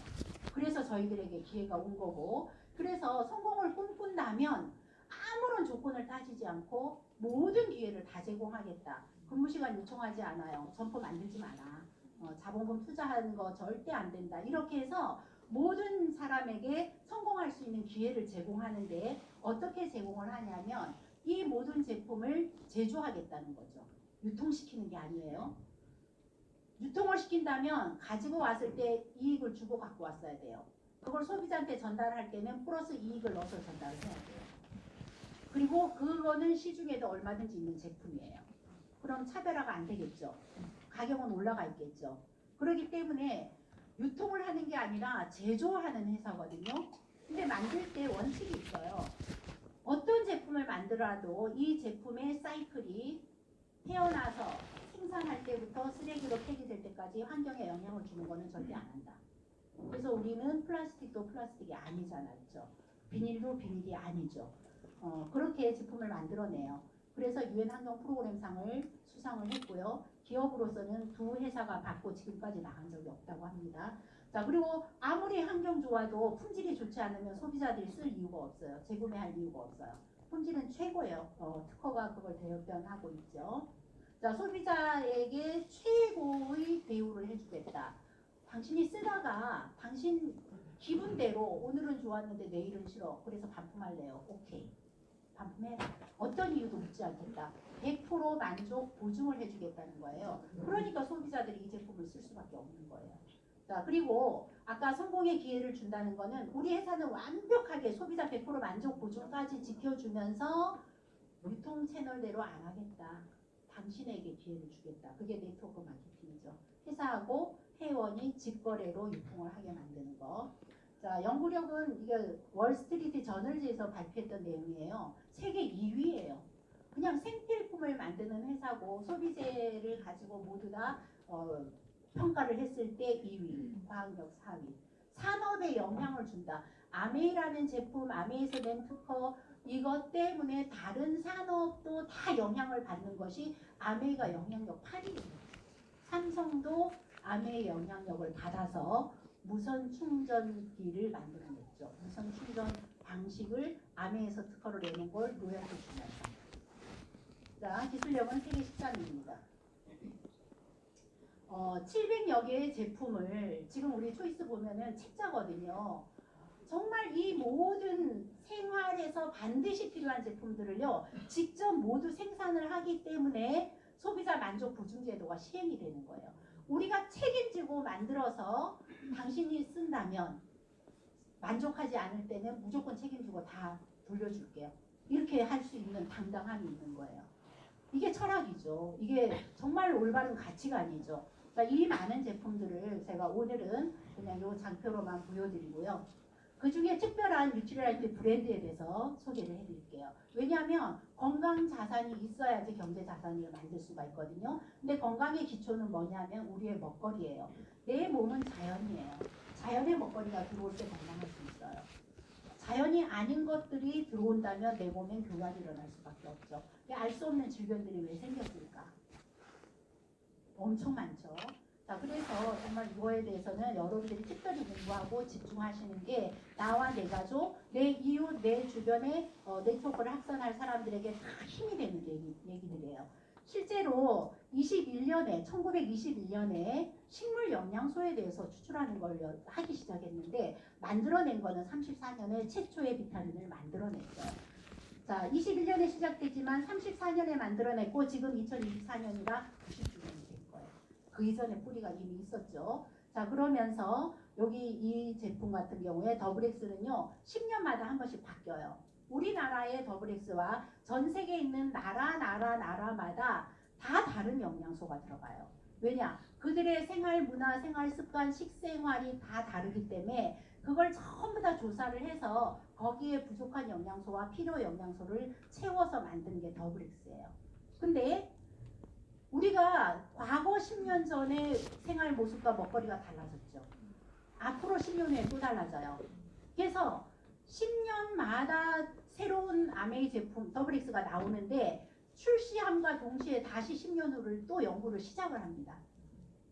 그래서 저희들에게 기회가 온 거고, 그래서 성공을 꿈꾼다면 아무런 조건을 따지지 않고 모든 기회를 다 제공하겠다. 근무시간 요청하지 않아요. 점포 만들지 마라. 자본금 투자하는 거 절대 안 된다. 이렇게 해서 모든 사람에게 성공할 수 있는 기회를 제공하는데 어떻게 제공을 하냐면 이 모든 제품을 제조하겠다는 거죠. 유통시키는 게 아니에요. 유통을 시킨다면 가지고 왔을 때 이익을 주고 갖고 왔어야 돼요. 그걸 소비자한테 전달할 때는 플러스 이익을 넣어서 전달을 해야 돼요. 그리고 그거는 시중에도 얼마든지 있는 제품이에요. 그럼 차별화가 안 되겠죠. 가격은 올라가 있겠죠. 그렇기 때문에 유통을 하는 게 아니라 제조하는 회사거든요. 근데 만들 때 원칙이 있어요. 어떤 제품을 만들어도 이 제품의 사이클이 태어나서 생산할 때부터 쓰레기로 폐기될 때까지 환경에 영향을 주는 거는 절대 안 한다. 그래서 우리는 플라스틱도 플라스틱이 아니잖아요. 그렇죠? 비닐도 비닐이 아니죠. 그렇게 제품을 만들어내요. 그래서 유엔 환경 프로그램상을 수상을 했고요. 기업으로서는 2회사가 받고 지금까지 나간 적이 없다고 합니다. 자, 그리고 아무리 환경 좋아도 품질이 좋지 않으면 소비자들이 쓸 이유가 없어요. 재구매할 이유가 없어요. 품질은 최고예요. 특허가 그걸 대변하고 있죠. 자, 소비자에게 최고의 대우를 해주겠다. 당신이 쓰다가 당신 기분대로 오늘은 좋았는데 내일은 싫어. 그래서 반품할래요. 오케이. 반품해라. 어떤 이유도 묻지 않겠다. 100% 만족 보증을 해주겠다는 거예요. 그러니까 소비자들이 이 제품을 쓸 수밖에 없는 거예요. 자, 그리고 아까 성공의 기회를 준다는 거는 우리 회사는 완벽하게 소비자 100% 만족 보증까지 지켜주면서 유통 채널대로 안 하겠다. 당신에게 기회를 주겠다. 그게 네트워크 마케팅이죠. 회사하고 회원이 직거래로 유통을 하게 만드는 거. 자, 연구력은 이게 월스트리트 저널지에서 발표했던 내용이에요. 세계 2위예요. 그냥 생필품을 만드는 회사고 소비재를 가지고 모두 다 평가를 했을 때 2위, 과학력 4위. 산업에 영향을 준다. 아메이라는 제품, 아메이에서 낸 특허 이것 때문에 다른 산업도 다 영향을 받는 것이 아메이가 영향력 8위입니다. 삼성도 아메이 영향력을 받아서 무선 충전기를 만들어냈죠. 무선 충전 방식을 아메에서 특허를 내는 걸 노약해 주면서. 자, 기술력은 세계 13위입니다. 700여 개의 제품을 지금 우리 초이스 보면은 책자거든요. 정말 이 모든 생활에서 반드시 필요한 제품들을요, 직접 모두 생산을 하기 때문에 소비자 만족 보증 제도가 시행이 되는 거예요. 우리가 책임지고 만들어서 당신이 쓴다면 만족하지 않을 때는 무조건 책임지고 다 돌려줄게요. 이렇게 할 수 있는 당당함이 있는 거예요. 이게 철학이죠. 이게 정말 올바른 가치관이죠. 그러니까 이 많은 제품들을 제가 오늘은 그냥 이 장표로만 보여드리고요. 그 중에 특별한 뉴트리라이트 브랜드에 대해서 소개를 해드릴게요. 왜냐하면 건강 자산이 있어야지 경제 자산을 만들 수가 있거든요. 근데 건강의 기초는 뭐냐면 우리의 먹거리예요. 내 몸은 자연이에요. 자연의 먹거리가 들어올 때 건강할 수 있어요. 자연이 아닌 것들이 들어온다면 내 몸엔 교란이 일어날 수밖에 없죠. 알 수 없는 질병들이 왜 생겼을까? 엄청 많죠. 자, 그래서 정말 이거에 대해서는 여러분들이 특별히 공부하고 집중하시는 게 나와 내 가족, 내 이웃, 내 주변에 네트워크를 확산할 사람들에게 다 힘이 되는 얘기들이에요. 실제로 1921년에 식물 영양소에 대해서 추출하는 걸 하기 시작했는데 만들어낸 거는 34년에 최초의 비타민을 만들어냈어요. 자, 21년에 시작되지만 34년에 만들어냈고 지금 2024년이라 90주년이 된 거예요. 그 이전에 뿌리가 이미 있었죠. 자, 그러면서 여기 이 제품 같은 경우에 더블엑스는요 10년마다 한 번씩 바뀌어요. 우리나라의 더블엑스와 전 세계에 있는 나라마다 다 다른 영양소가 들어가요. 왜냐? 그들의 생활 문화, 생활 습관, 식생활이 다 다르기 때문에 그걸 전부 다 조사를 해서 거기에 부족한 영양소와 필요 영양소를 채워서 만든 게 더블엑스예요. 근데 우리가 과거 10년 전의 생활 모습과 먹거리가 달라졌죠. 앞으로 10년 후에 또 달라져요. 그래서 10년마다 새로운 아메이 제품 더블엑스가 나오는데 출시함과 동시에 다시 10년 후를 또 연구를 시작을 합니다.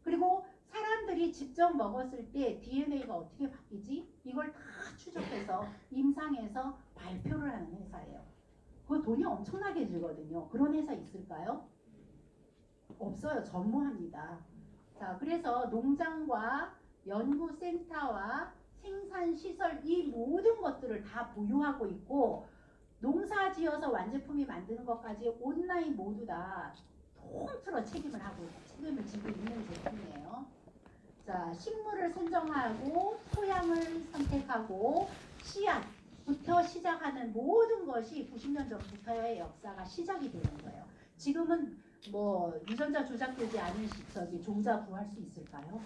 그리고 사람들이 직접 먹었을 때 DNA가 어떻게 바뀌지? 이걸 다 추적해서 임상해서 발표를 하는 회사예요. 그거 돈이 엄청나게 들거든요. 그런 회사 있을까요? 없어요. 전무합니다. 자, 그래서 농장과 연구센터와 생산시설 이 모든 것들을 다 보유하고 있고 농사 지어서 완제품이 만드는 것까지 온라인 모두 다 통틀어 책임을 지고 있는 제품이에요. 자, 식물을 선정하고 토양을 선택하고 씨앗부터 시작하는 모든 것이 90년 전부터의 역사가 시작이 되는 거예요. 지금은 뭐 유전자 조작되지 않은 종자 구할 수 있을까요?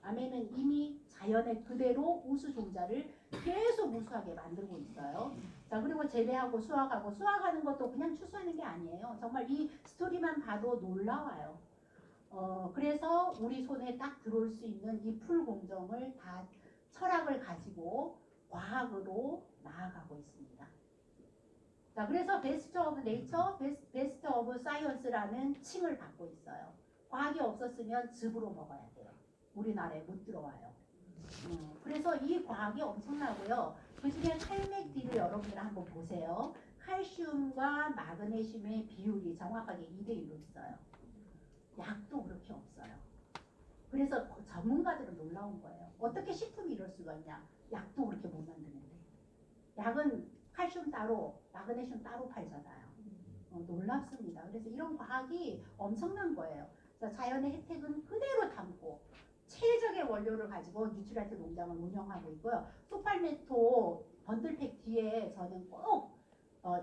아메는 이미 자연의 그대로 우수 종자를 계속 우수하게 만들고 있어요. 자, 그리고 재배하고 수확하는 것도 그냥 추수하는 게 아니에요. 정말 이 스토리만 봐도 놀라워요. 그래서 우리 손에 딱 들어올 수 있는 이 풀 공정을 다 철학을 가지고 과학으로 나아가고 있습니다. 자, 그래서 베스트 오브 네이처, 베스트 오브 사이언스라는 칭을 받고 있어요. 과학이 없었으면 즙으로 먹어야 돼요. 우리나라에 못 들어와요. 그래서 이 과학이 엄청나고요. 그 중에 칼맥디를 여러분들 한번 보세요. 칼슘과 마그네슘의 비율이 정확하게 2대1로 있어요. 약도 그렇게 없어요. 그래서 전문가들은 놀라운 거예요. 어떻게 식품이 이럴 수가 있냐. 약도 그렇게 못 만드는데. 약은 칼슘 따로, 마그네슘 따로 팔잖아요. 놀랍습니다. 그래서 이런 과학이 엄청난 거예요. 자연의 혜택은 그대로 담고 최적의 원료를 가지고 뉴트리한트 농장을 운영하고 있고요. 소팔메토 번들팩 뒤에 저는 꼭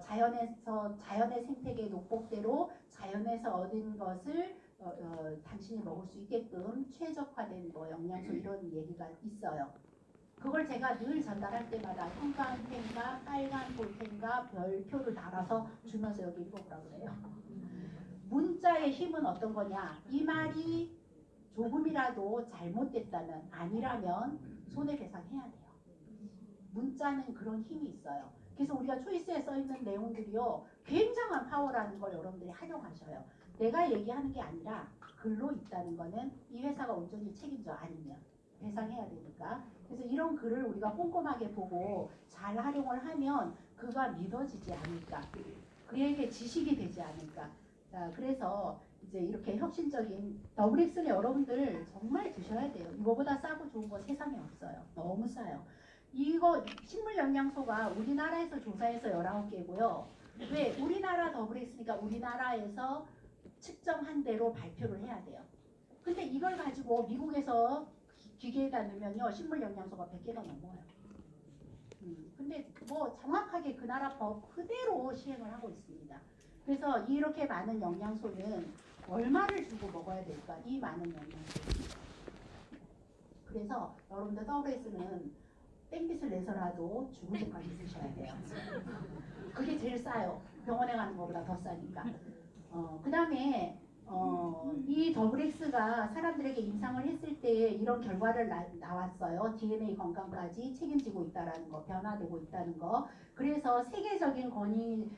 자연의 생태계 녹복대로 자연에서 얻은 것을 당신이 먹을 수 있게끔 최적화된 영양소 이런 얘기가 있어요. 그걸 제가 늘 전달할 때마다 형광 펜과 빨간 볼펜과 별표를 달아서 주면서 여기 읽어보라고 그래요. 문자의 힘은 어떤 거냐? 이 말이 조금이라도 잘못됐다면 아니라면 손해배상해야 돼요. 문자는 그런 힘이 있어요. 그래서 우리가 초이스에 써있는 내용들이요 굉장한 파워라는 걸 여러분들이 활용하셔요. 내가 얘기하는 게 아니라 글로 있다는 거는 이 회사가 온전히 책임져 아니면 배상해야 되니까. 그래서 이런 글을 우리가 꼼꼼하게 보고 잘 활용을 하면 그가 믿어지지 않을까. 그에게 지식이 되지 않을까. 자, 그래서 이제 이렇게 혁신적인 더블엑스는 여러분들 정말 드셔야 돼요. 이거보다 싸고 좋은 거 세상에 없어요. 너무 싸요. 이거 식물 영양소가 우리나라에서 조사해서 19개고요. 왜? 우리나라 더블엑스니까 우리나라에서 측정한 대로 발표를 해야 돼요. 근데 이걸 가지고 미국에서 기계에다 넣으면요 식물 영양소가 100개가 넘어요. 근데 뭐 정확하게 그 나라 법 그대로 시행을 하고 있습니다. 그래서 이렇게 많은 영양소는 얼마를 주고 먹어야 될까? 이 많은 영양소. 그래서 여러분들 더블엑스는 땡빛을 내서라도 죽을 때까지 드셔야 돼요. 그게 제일 싸요. 병원에 가는 것보다 더 싸니까. 그 다음에 이 더블엑스가 사람들에게 임상을 했을 때 이런 결과를 나왔어요. DNA 건강까지 책임지고 있다는 거, 변화되고 있다는 거. 그래서 세계적인 권위인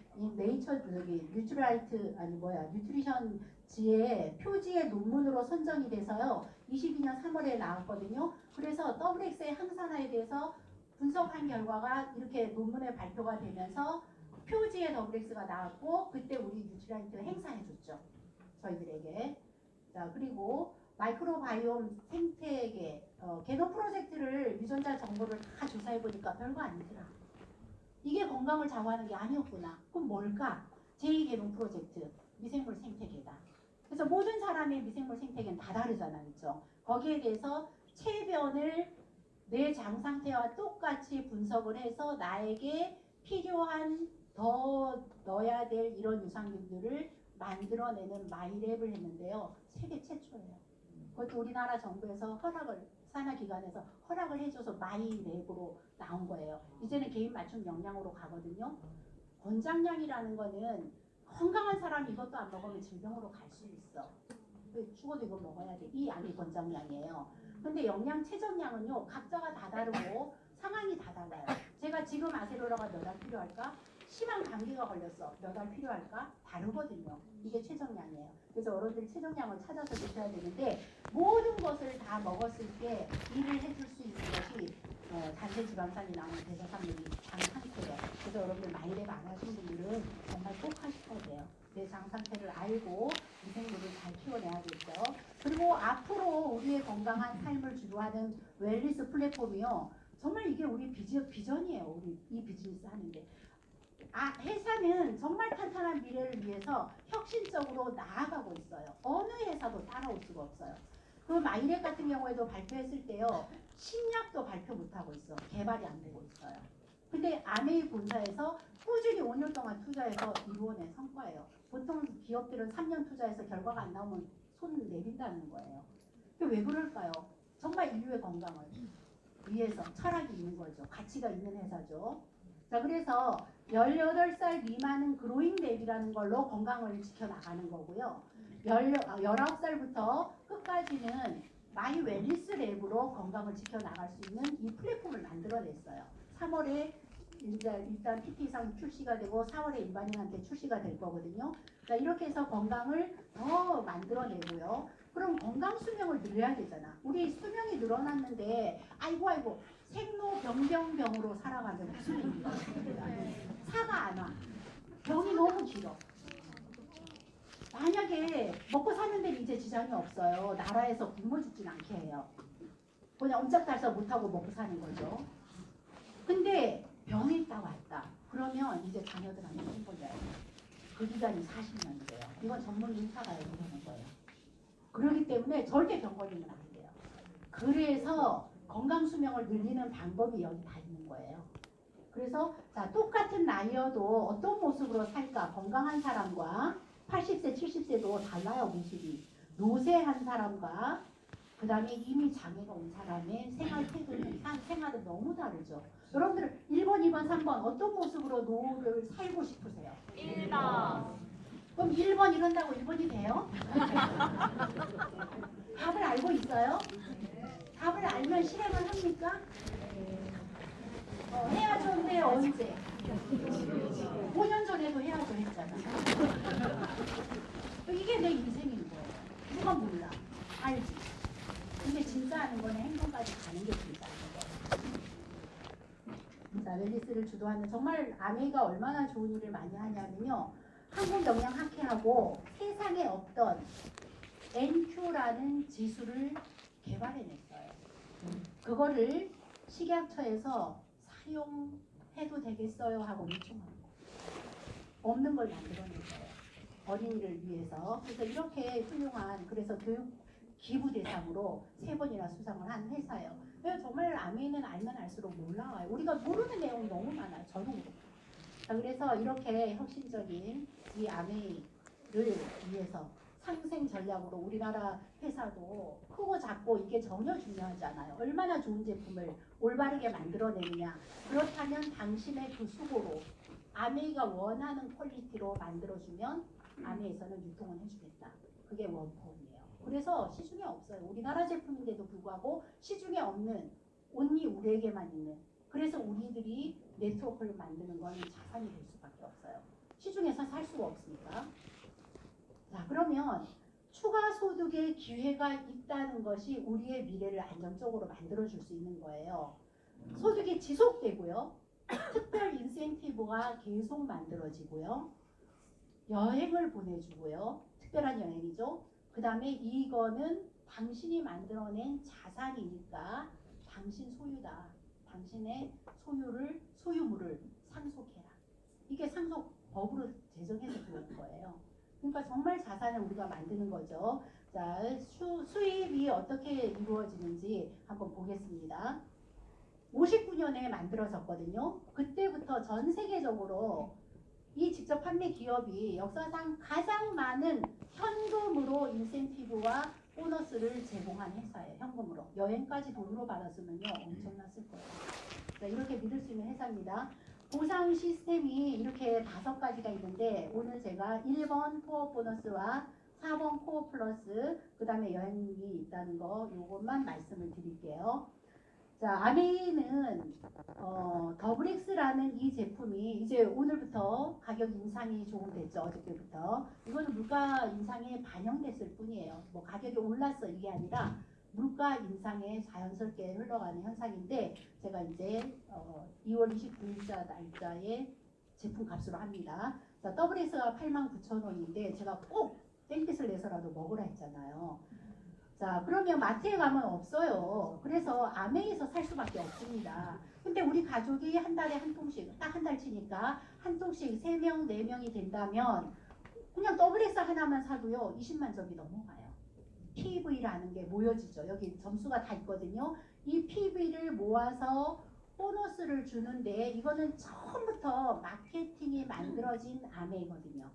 뉴트리션지의 표지의 논문으로 선정이 돼서요. 22년 3월에 나왔거든요. 그래서 더블엑스의 항산화에 대해서 분석한 결과가 이렇게 논문에 발표가 되면서 표지에 더블엑스가 나왔고 그때 우리 뉴트리한트 행사해줬죠. 저희들에게. 자, 그리고 마이크로바이옴 생태계 게노 프로젝트를 유전자 정보를 다 조사해보니까 별거 아니더라. 이게 건강을 좌우하는 게 아니었구나. 그럼 뭘까? 제2게노 프로젝트 미생물 생태계다. 그래서 모든 사람의 미생물 생태계는 다 다르잖아, 그렇죠? 거기에 대해서 체변을 내 장 상태와 똑같이 분석을 해서 나에게 필요한 더 넣어야 될 이런 유산균들을 만들어내는 마이랩을 했는데요. 세계 최초예요. 그것도 우리나라 정부에서 산하기관에서 허락을 해줘서 마이랩으로 나온 거예요. 이제는 개인 맞춤 영양으로 가거든요. 권장량이라는 거는 건강한 사람이 이것도 안 먹으면 질병으로 갈 수 있어. 죽어도 이거 먹어야 돼. 이 양이 권장량이에요. 근데 영양 최저량은요 각자가 다 다르고 상황이 다 달라요. 제가 지금 아세로라가 몇 알 필요할까? 심한 감기가 걸렸어. 몇 알 필요할까? 다르거든요. 이게 최저량이에요. 그래서 어른들이 최저량을 찾아서 드셔야 되는데 모든 것을 다 먹었을 때 일을 해줄 수 있는 것이 단체 지방산이 나오는 대사산맥이 장 상태예요. 그래서 여러분들 마이랩 안 하신 분들은 정말 꼭 하셔야 돼요. 내 장 상태를 알고 미생물을 잘 키워내야겠죠. 그리고 앞으로 우리의 건강한 삶을 주도하는 웰리스 플랫폼이요. 정말 이게 우리 비전이에요. 우리 이 비즈니스 하는데. 회사는 정말 탄탄한 미래를 위해서 혁신적으로 나아가고 있어요. 어느 회사도 따라올 수가 없어요. 그 마이랩 같은 경우에도 발표했을 때요. 신약도 발표 못하고 있어. 개발이 안 되고 있어요. 근데 아메이 본사에서 꾸준히 5년 동안 투자해서 이루어낸 성과예요. 보통 기업들은 3년 투자해서 결과가 안 나오면 손 내린다는 거예요. 왜 그럴까요? 정말 인류의 건강을 위해서 철학이 있는 거죠. 가치가 있는 회사죠. 자, 그래서 18살 미만은 그로잉 랩이라는 걸로 건강을 지켜나가는 거고요. 19살부터 끝까지는 마이 웰리스 랩으로 건강을 지켜나갈 수 있는 이 플랫폼을 만들어냈어요. 3월에 일단 PT상 출시가 되고 4월에 일반인한테 출시가 될 거거든요. 자, 이렇게 해서 건강을 더 만들어내고요. 그럼 건강 수명을 늘려야 되잖아. 우리 수명이 늘어났는데 아이고 생로병병병으로 살아가면 무슨 일이야. 사가 안 와. 병이 너무 길어. 만약에 먹고 사는 데는 이제 지장이 없어요. 나라에서 굶어 죽진 않게 해요. 그냥 옴짝달싹 못하고 먹고 사는 거죠. 근데 병이 있다 왔다. 그러면 이제 자녀들한테 힘들어요. 그 기간이 40년이래요. 이건 전문 의사가 얘기하는 거예요. 그렇기 때문에 절대 병 걸리면 안 돼요. 그래서 건강 수명을 늘리는 방법이 여기 다 있는 거예요. 그래서 자, 똑같은 나이여도 어떤 모습으로 살까? 건강한 사람과 80세, 70세도 달라요, 모습이. 노쇠한 사람과 그 다음에 이미 장애가 온 사람의 생활 태도는 생활은 너무 다르죠. 여러분들 1번, 2번, 3번 어떤 모습으로 노후를 살고 싶으세요? 1번. 그럼 1번 이런다고 1번이 돼요? 답을 알고 있어요? 답을 알면 실행을 합니까? 해야죠. 근데 언제? 5년 전에도 해야죠 했잖아. 이게 내 인생인 거예요. 누가 몰라. 알지. 근데 진짜 하는 거는 행동까지 가는 게 진짜 하는 거예요. 자, 웰리스를 주도하는 정말 아메이가 얼마나 좋은 일을 많이 하냐면요. 한국영양학회하고 세상에 없던 NQ라는 지수를 개발해냈어요. 그거를 식약처에서 사용해도 되겠어요 하고 요청하는 거. 없는 걸 만들어냈어요. 어린이를 위해서. 그래서 이렇게 훌륭한, 그래서 교육 기부 대상으로 3번이나 수상을 한 회사예요. 정말 아메이는 알면 알수록 놀라워요. 우리가 모르는 내용이 너무 많아요. 저도 그렇고. 그래서 이렇게 혁신적인 이 아메이를 위해서 상생 전략으로 우리나라 회사도 크고 작고 이게 전혀 중요하지 않아요. 얼마나 좋은 제품을 올바르게 만들어내느냐. 그렇다면 당신의 그 수고로 아메이가 원하는 퀄리티로 만들어주면 아메이에서는 유통을 해주겠다. 그게 원폼이에요. 그래서 시중에 없어요. 우리나라 제품인데도 불구하고 시중에 없는 온리 우리에게만 있는. 그래서 우리들이 네트워크를 만드는 건 자산이 될 수밖에 없어요. 시중에서 살 수가 없으니까. 자, 그러면 추가 소득의 기회가 있다는 것이 우리의 미래를 안정적으로 만들어줄 수 있는 거예요. 소득이 지속되고요. 특별 인센티브가 계속 만들어지고요. 여행을 보내주고요. 특별한 여행이죠. 그 다음에 이거는 당신이 만들어낸 자산이니까 당신 소유다. 당신의 소유물을 상속해라. 이게 상속법으로 제정해서 들어온 거예요. 그러니까 정말 자산을 우리가 만드는 거죠. 자, 수입이 어떻게 이루어지는지 한번 보겠습니다. 59년에 만들어졌거든요. 그때부터 전 세계적으로 이 직접 판매 기업이 역사상 가장 많은 현금으로 인센티브와 보너스를 제공한 회사예요. 현금으로. 여행까지 돈으로 받았으면요 엄청났을 거예요. 자, 이렇게 믿을 수 있는 회사입니다. 보상 시스템이 이렇게 5가지가 있는데 오늘 제가 1번 코어 보너스와 4번 코어 플러스 그 다음에 여행이 있다는 거 요것만 말씀을 드릴게요. 자, 아메이는 더블엑스라는 이 제품이 이제 오늘부터 가격 인상이 조금 됐죠. 어저께부터. 이거는 물가 인상에 반영됐을 뿐이에요. 뭐 가격이 올랐어 이게 아니라 물가 인상에 자연스럽게 흘러가는 현상인데 제가 이제 2월 29일자 날짜에 제품 값으로 합니다. 자, 더블엑스가 89,000원인데 제가 꼭 땡깃을 내서라도 먹으라 했잖아요. 자, 그러면 마트에 가면 없어요. 그래서 아메이에서 살 수밖에 없습니다. 근데 우리 가족이 한 달에 한 통씩, 딱 한 달치니까 한 통씩 3명, 4명이 된다면 그냥 더블엑스 하나만 사도요 20만 점이 넘어가요. PV라는 게 모여지죠. 여기 점수가 다 있거든요. 이 PV를 모아서 보너스를 주는데 이거는 처음부터 마케팅이 만들어진 아메이거든요.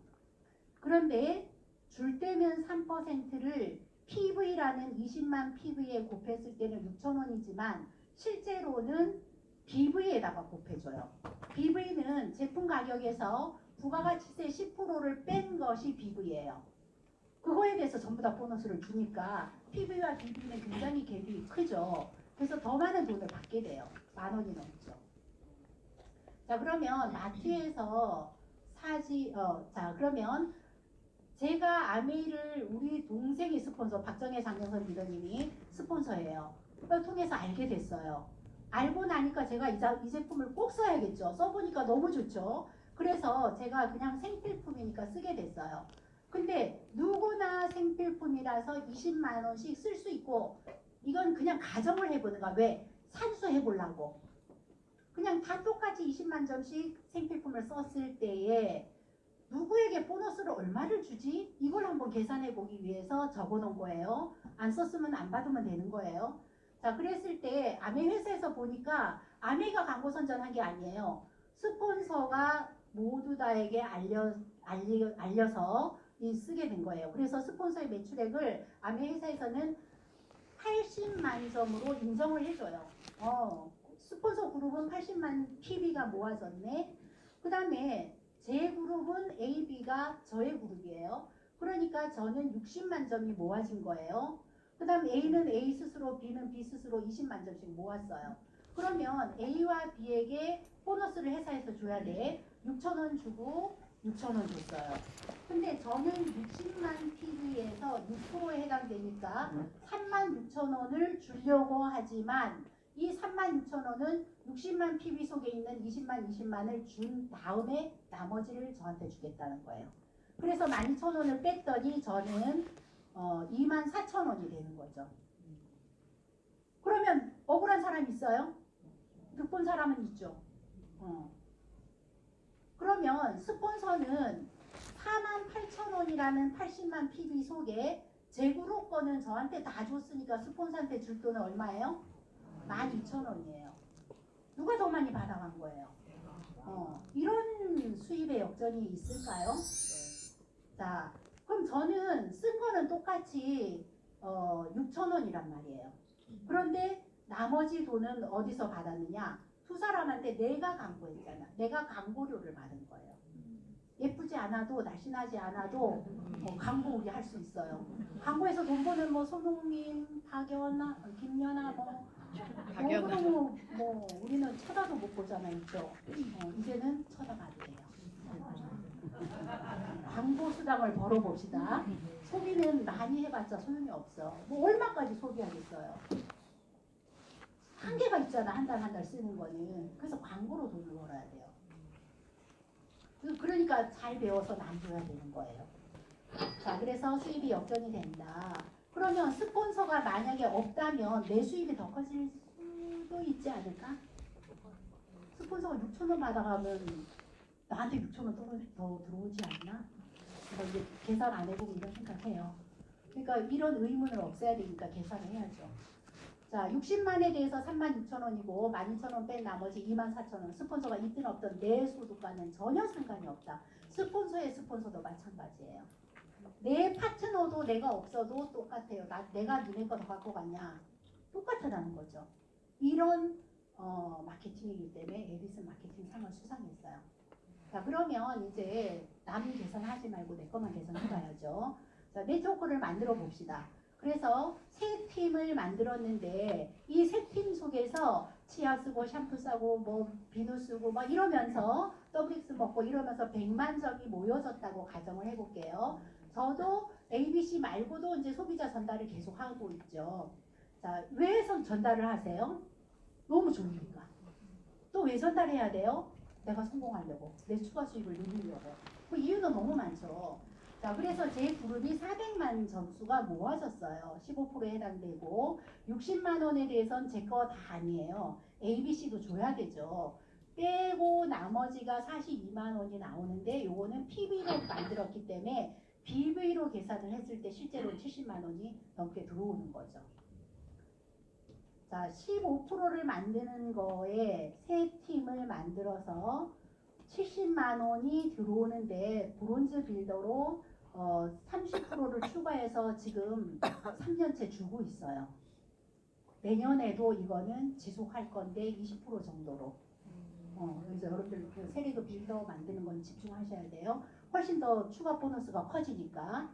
그런데 줄 때는 3%를 PV라는 20만 PV에 곱했을 때는 6,000원이지만 실제로는 BV에다가 곱해줘요. BV는 제품 가격에서 부가가치세 10%를 뺀 것이 BV예요. 그거에 대해서 전부 다 보너스를 주니까 PV와 BV는 굉장히 갭이 크죠. 그래서 더 많은 돈을 받게 돼요. 10,000원이 넘죠. 자, 그러면 마트에서 자, 그러면 제가 아메이를 우리 동생이 스폰서, 박정혜 장영선 리더님이 스폰서예요. 그걸 통해서 알게 됐어요. 알고 나니까 제가 이 제품을 꼭 써야겠죠. 써보니까 너무 좋죠. 그래서 제가 그냥 생필품이니까 쓰게 됐어요. 근데 누구나 생필품이라서 20만 원씩 쓸 수 있고 이건 그냥 가정을 해보는 거야. 왜? 산수해보려고. 그냥 다 똑같이 20만 점씩 생필품을 썼을 때에 누구에게 보너스를 얼마를 주지? 이걸 한번 계산해 보기 위해서 적어 놓은 거예요. 안 썼으면 안 받으면 되는 거예요. 자, 그랬을 때 아메 회사에서 보니까 아메가 광고 선전한 게 아니에요. 스폰서가 모두 다에게 알려서 쓰게 된 거예요. 그래서 스폰서의 매출액을 아메 회사에서는 80만 점으로 인정을 해줘요. 스폰서 그룹은 80만 PB가 모아졌네. 그 다음에 제 그룹은 A, B가 저의 그룹이에요. 그러니까 저는 60만 점이 모아진 거예요. 그 다음 A는 A 스스로, B는 B 스스로 20만 점씩 모았어요. 그러면 A와 B에게 보너스를 회사에서 줘야 돼. 6,000원 주고 6,000원 줬어요. 근데 저는 60만 PB에서 6%에 해당되니까 36,000원을 주려고 하지만 이 36,000원은 60만 PB 속에 있는 20만을 준 다음에 나머지를 저한테 주겠다는 거예요. 그래서 12,000원을 뺐더니 저는 24,000원이 되는 거죠. 그러면 억울한 사람 있어요? 득본 사람은 있죠. 그러면 스폰서는 48,000원이라는 80만 PB 속에 재구로 거는 저한테 다 줬으니까 스폰서한테 줄 돈은 얼마예요? 12,000원이에요. 누가 더 많이 받아간 거예요? 이런 수입의 역전이 있을까요? 자, 그럼 저는 쓴 거는 똑같이 6,000원이란 말이에요. 그런데 나머지 돈은 어디서 받았느냐? 두 사람한테 내가 광고했잖아. 내가 광고료를 받은 거예요. 예쁘지 않아도 날씬하지 않아도 광고 우리 할 수 있어요. 광고에서 돈 버는 뭐 손흥민, 박연아, 김연아 너무너무 우리는 쳐다도 못 보잖아요. 있죠? 이제는 쳐다봐도 돼요. 광고 수당을 벌어봅시다. 소비는 많이 해봤자 소용이 없어. 뭐 얼마까지 소비하겠어요. 한계가 있잖아. 한 달 쓰는 거는. 그래서 광고로 돈을 벌어야 돼요. 그러니까 잘 배워서 남줘야 되는 거예요. 자, 그래서 수입이 역전이 된다. 그러면 스폰서가 만약에 없다면 내 수입이 더 커질 수도 있지 않을까? 스폰서가 6,000원 받아가면 나한테 6,000원 더 들어오지 않나? 이제 계산 안 해보고 이런 생각해요. 그러니까 이런 의문을 없애야 되니까 계산을 해야죠. 자, 60만에 대해서 36,000원이고 12,000원 뺀 나머지 24,000원. 스폰서가 있든 없든 내 소득과는 전혀 상관이 없다. 스폰서도 마찬가지예요. 내 파트너도 내가 없어도 똑같아요. 내가 니네 거 더 갖고 갔냐? 똑같다는 거죠. 이런 마케팅이기 때문에 에디슨 마케팅 상을 수상했어요. 자, 그러면 이제 남 개선하지 말고 내 것만 개선해봐야죠. 자, 네트워크를 만들어 봅시다. 그래서 세 팀을 만들었는데 이 세 팀 속에서 치아 쓰고 샴푸 싸고 뭐 비누 쓰고 막 이러면서 더블릭스 먹고 이러면서 100만 점이 모여졌다고 가정을 해볼게요. 저도 ABC 말고도 이제 소비자 전달을 계속 하고 있죠. 자, 왜 전달을 하세요? 너무 좋으니까. 또 왜 전달해야 돼요? 내가 성공하려고, 내 추가 수입을 늘리려고. 그 이유는 너무 많죠. 자, 그래서 제 그룹이 400만 점수가 모아졌어요. 15%에 해당되고 60만 원에 대해서는 제 거 다 아니에요. ABC도 줘야 되죠. 빼고 나머지가 42만 원이 나오는데 요거는 PB로 만들었기 때문에 BV로 계산을 했을 때 실제로 70만 원이 넘게 들어오는 거죠. 자, 15%를 만드는 거에 세 팀을 만들어서 70만 원이 들어오는데 브론즈 빌더로 30%를 추가해서 지금 3년째 주고 있어요. 내년에도 이거는 지속할 건데 20% 정도로. 그래서 여러분들 그 세리그 빌더 만드는 건 집중하셔야 돼요. 훨씬 더 추가 보너스가 커지니까.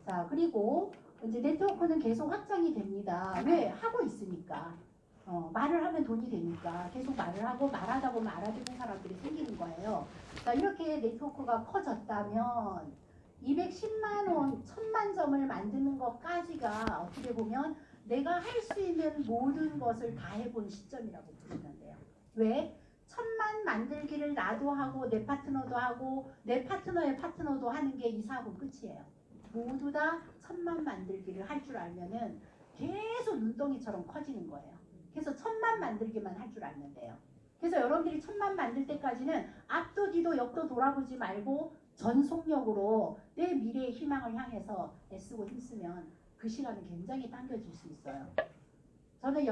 자, 그리고 이제 네트워크는 계속 확장이 됩니다. 왜? 하고 있으니까. 말을 하면 돈이 되니까 계속 말을 하고 말하다 보면 알아듣는 사람들이 생기는 거예요. 자, 이렇게 네트워크가 커졌다면 210만 원, 1000만 점을 만드는 것까지가 어떻게 보면 내가 할 수 있는 모든 것을 다 해본 시점이라고 보시면 돼요. 왜? 1000만 만들기를 나도 하고 내 파트너도 하고 내 파트너의 파트너도 하는 게 이 사업은 끝이에요. 모두 다 1000만 만들기를 할 줄 알면은 계속 눈덩이처럼 커지는 거예요. 그래서 1000만 만들기만 할 줄 알면 돼요. 그래서 여러분들이 1000만 만들 때까지는 앞도 뒤도 옆도 돌아보지 말고 전속력으로 내 미래의 희망을 향해서 애쓰고 힘쓰면 그 시간은 굉장히 당겨질 수 있어요. 저는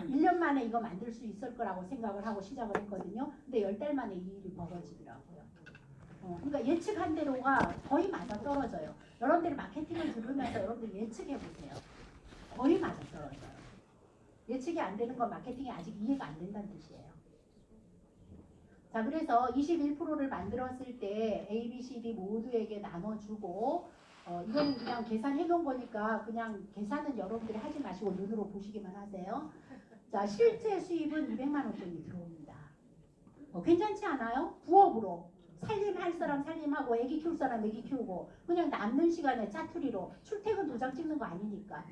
1년 만에 이거 만들 수 있을 거라고 생각을 하고 시작을 했거든요. 근데 10달 만에 이 일이 벌어지더라고요. 그러니까 예측한 대로가 거의 맞아 떨어져요. 여러분들이 마케팅을 들으면서 여러분들이 예측해 보세요. 거의 맞아 떨어져요. 예측이 안 되는 건 마케팅이 아직 이해가 안 된다는 뜻이에요. 자, 그래서 21%를 만들었을 때 A, B, C, D 모두에게 나눠주고 이건 그냥 계산해 놓은 거니까 그냥 계산은 여러분들이 하지 마시고 눈으로 보시기만 하세요. 자, 실제 수입은 200만 원 돈이 들어옵니다. 괜찮지 않아요? 부업으로 살림할 사람 살림하고 애기 키울 사람 애기 키우고 그냥 남는 시간에 짜투리로 출퇴근 도장 찍는 거 아니니까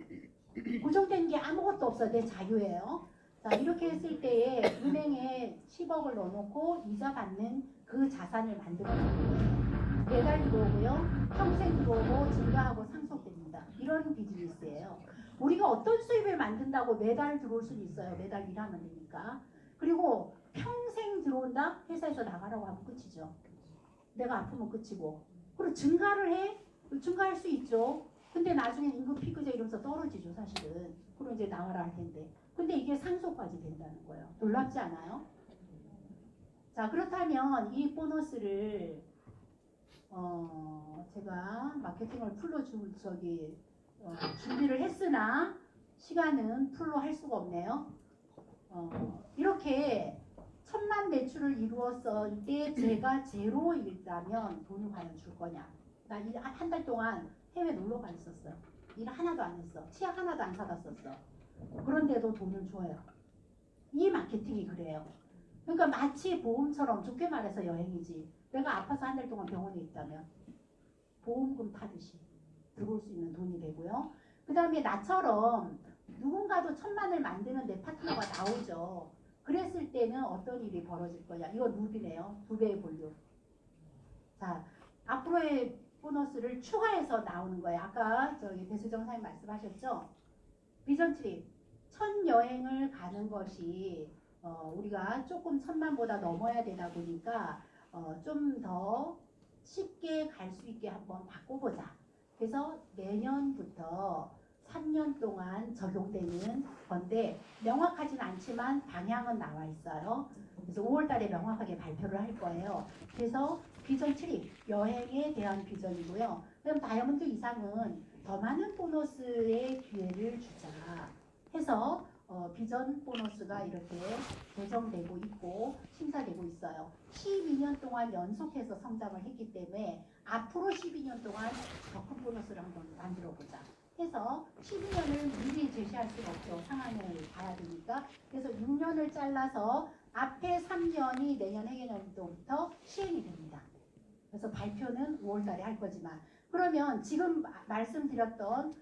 고정된 게 아무것도 없어. 내 자유예요. 자, 이렇게 했을 때에 은행에 10억을 넣어놓고 이자 받는 그 자산을 만들어내는 거예요. 매달 들어오고요. 평생 들어오고 증가하고 상속됩니다. 이런 비즈니스예요. 우리가 어떤 수입을 만든다고 매달 들어올 수는 있어요. 매달 일하면 되니까. 그리고 평생 들어온다? 회사에서 나가라고 하면 끝이죠. 내가 아프면 끝이고. 그리고 증가를 해? 증가할 수 있죠. 근데 나중에 임금 피크제 이러면서 떨어지죠, 사실은. 그럼 이제 나와라 할 텐데. 근데 이게 상속까지 된다는 거예요. 놀랍지 않아요? 자, 그렇다면 이 보너스를 제가 마케팅을 풀로 준비를 했으나 시간은 풀로 할 수가 없네요. 이렇게 1000만 매출을 이루었을 때 제가 제로일다면 돈을 과연 줄 거냐? 나 한 달 동안 해외 놀러가 있었어요. 일 하나도 안 했어. 치약 하나도 안 사다 썼어. 그런데도 돈을 줘요. 이 마케팅이 그래요. 그러니까 마치 보험처럼 좋게 말해서 여행이지. 내가 아파서 한 달 동안 병원에 있다면 보험금 타듯이 들어올 수 있는 돈이 되고요. 그 다음에 나처럼 누군가도 1000만을 만드는 내 파트너가 나오죠. 그랬을 때는 어떤 일이 벌어질 거냐. 이거 룰이네요. 2배의 볼륨. 자, 앞으로의 보너스를 추가해서 나오는 거예요. 아까 저기 배수정 사님 말씀하셨죠? 비전 트립. 첫 여행을 가는 것이 우리가 조금 1000만보다 넘어야 되다 보니까 좀 더 쉽게 갈 수 있게 한번 바꿔보자. 그래서 내년부터 3년 동안 적용되는 건데 명확하진 않지만 방향은 나와 있어요. 그래서 5월 달에 명확하게 발표를 할 거예요. 그래서 비전 트립, 여행에 대한 비전이고요. 그럼 다이아몬드 이상은 더 많은 보너스의 기회를 주자 해서 비전 보너스가 이렇게 제정되고 있고 심사되고 있어요. 12년 동안 연속해서 성장을 했기 때문에 앞으로 12년 동안 더 큰 보너스를 한번 만들어 보자 해서 12년을 미리 제시할 수가 없죠. 상황을 봐야 되니까. 그래서 6년을 잘라서 앞에 3년이 내년 회계연도부터 시행이 됩니다. 그래서 발표는 5월 달에 할 거지만, 그러면 지금 말씀드렸던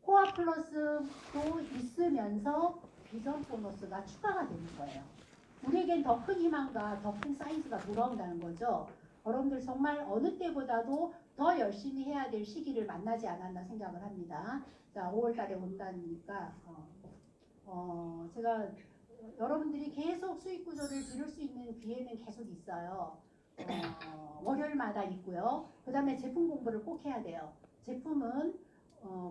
코어 플러스도 있으면서 비전 보너스가 추가가 되는 거예요. 우리에겐 더 큰 희망과 더 큰 사이즈가 돌아온다는 거죠. 여러분들 정말 어느 때보다도 더 열심히 해야 될 시기를 만나지 않았나 생각을 합니다. 자, 5월 달에 온다니까 제가 여러분들이 계속 수익 구조를 들을 수 있는 기회는 계속 있어요. 월요일마다 있고요. 그 다음에 제품 공부를 꼭 해야 돼요. 제품은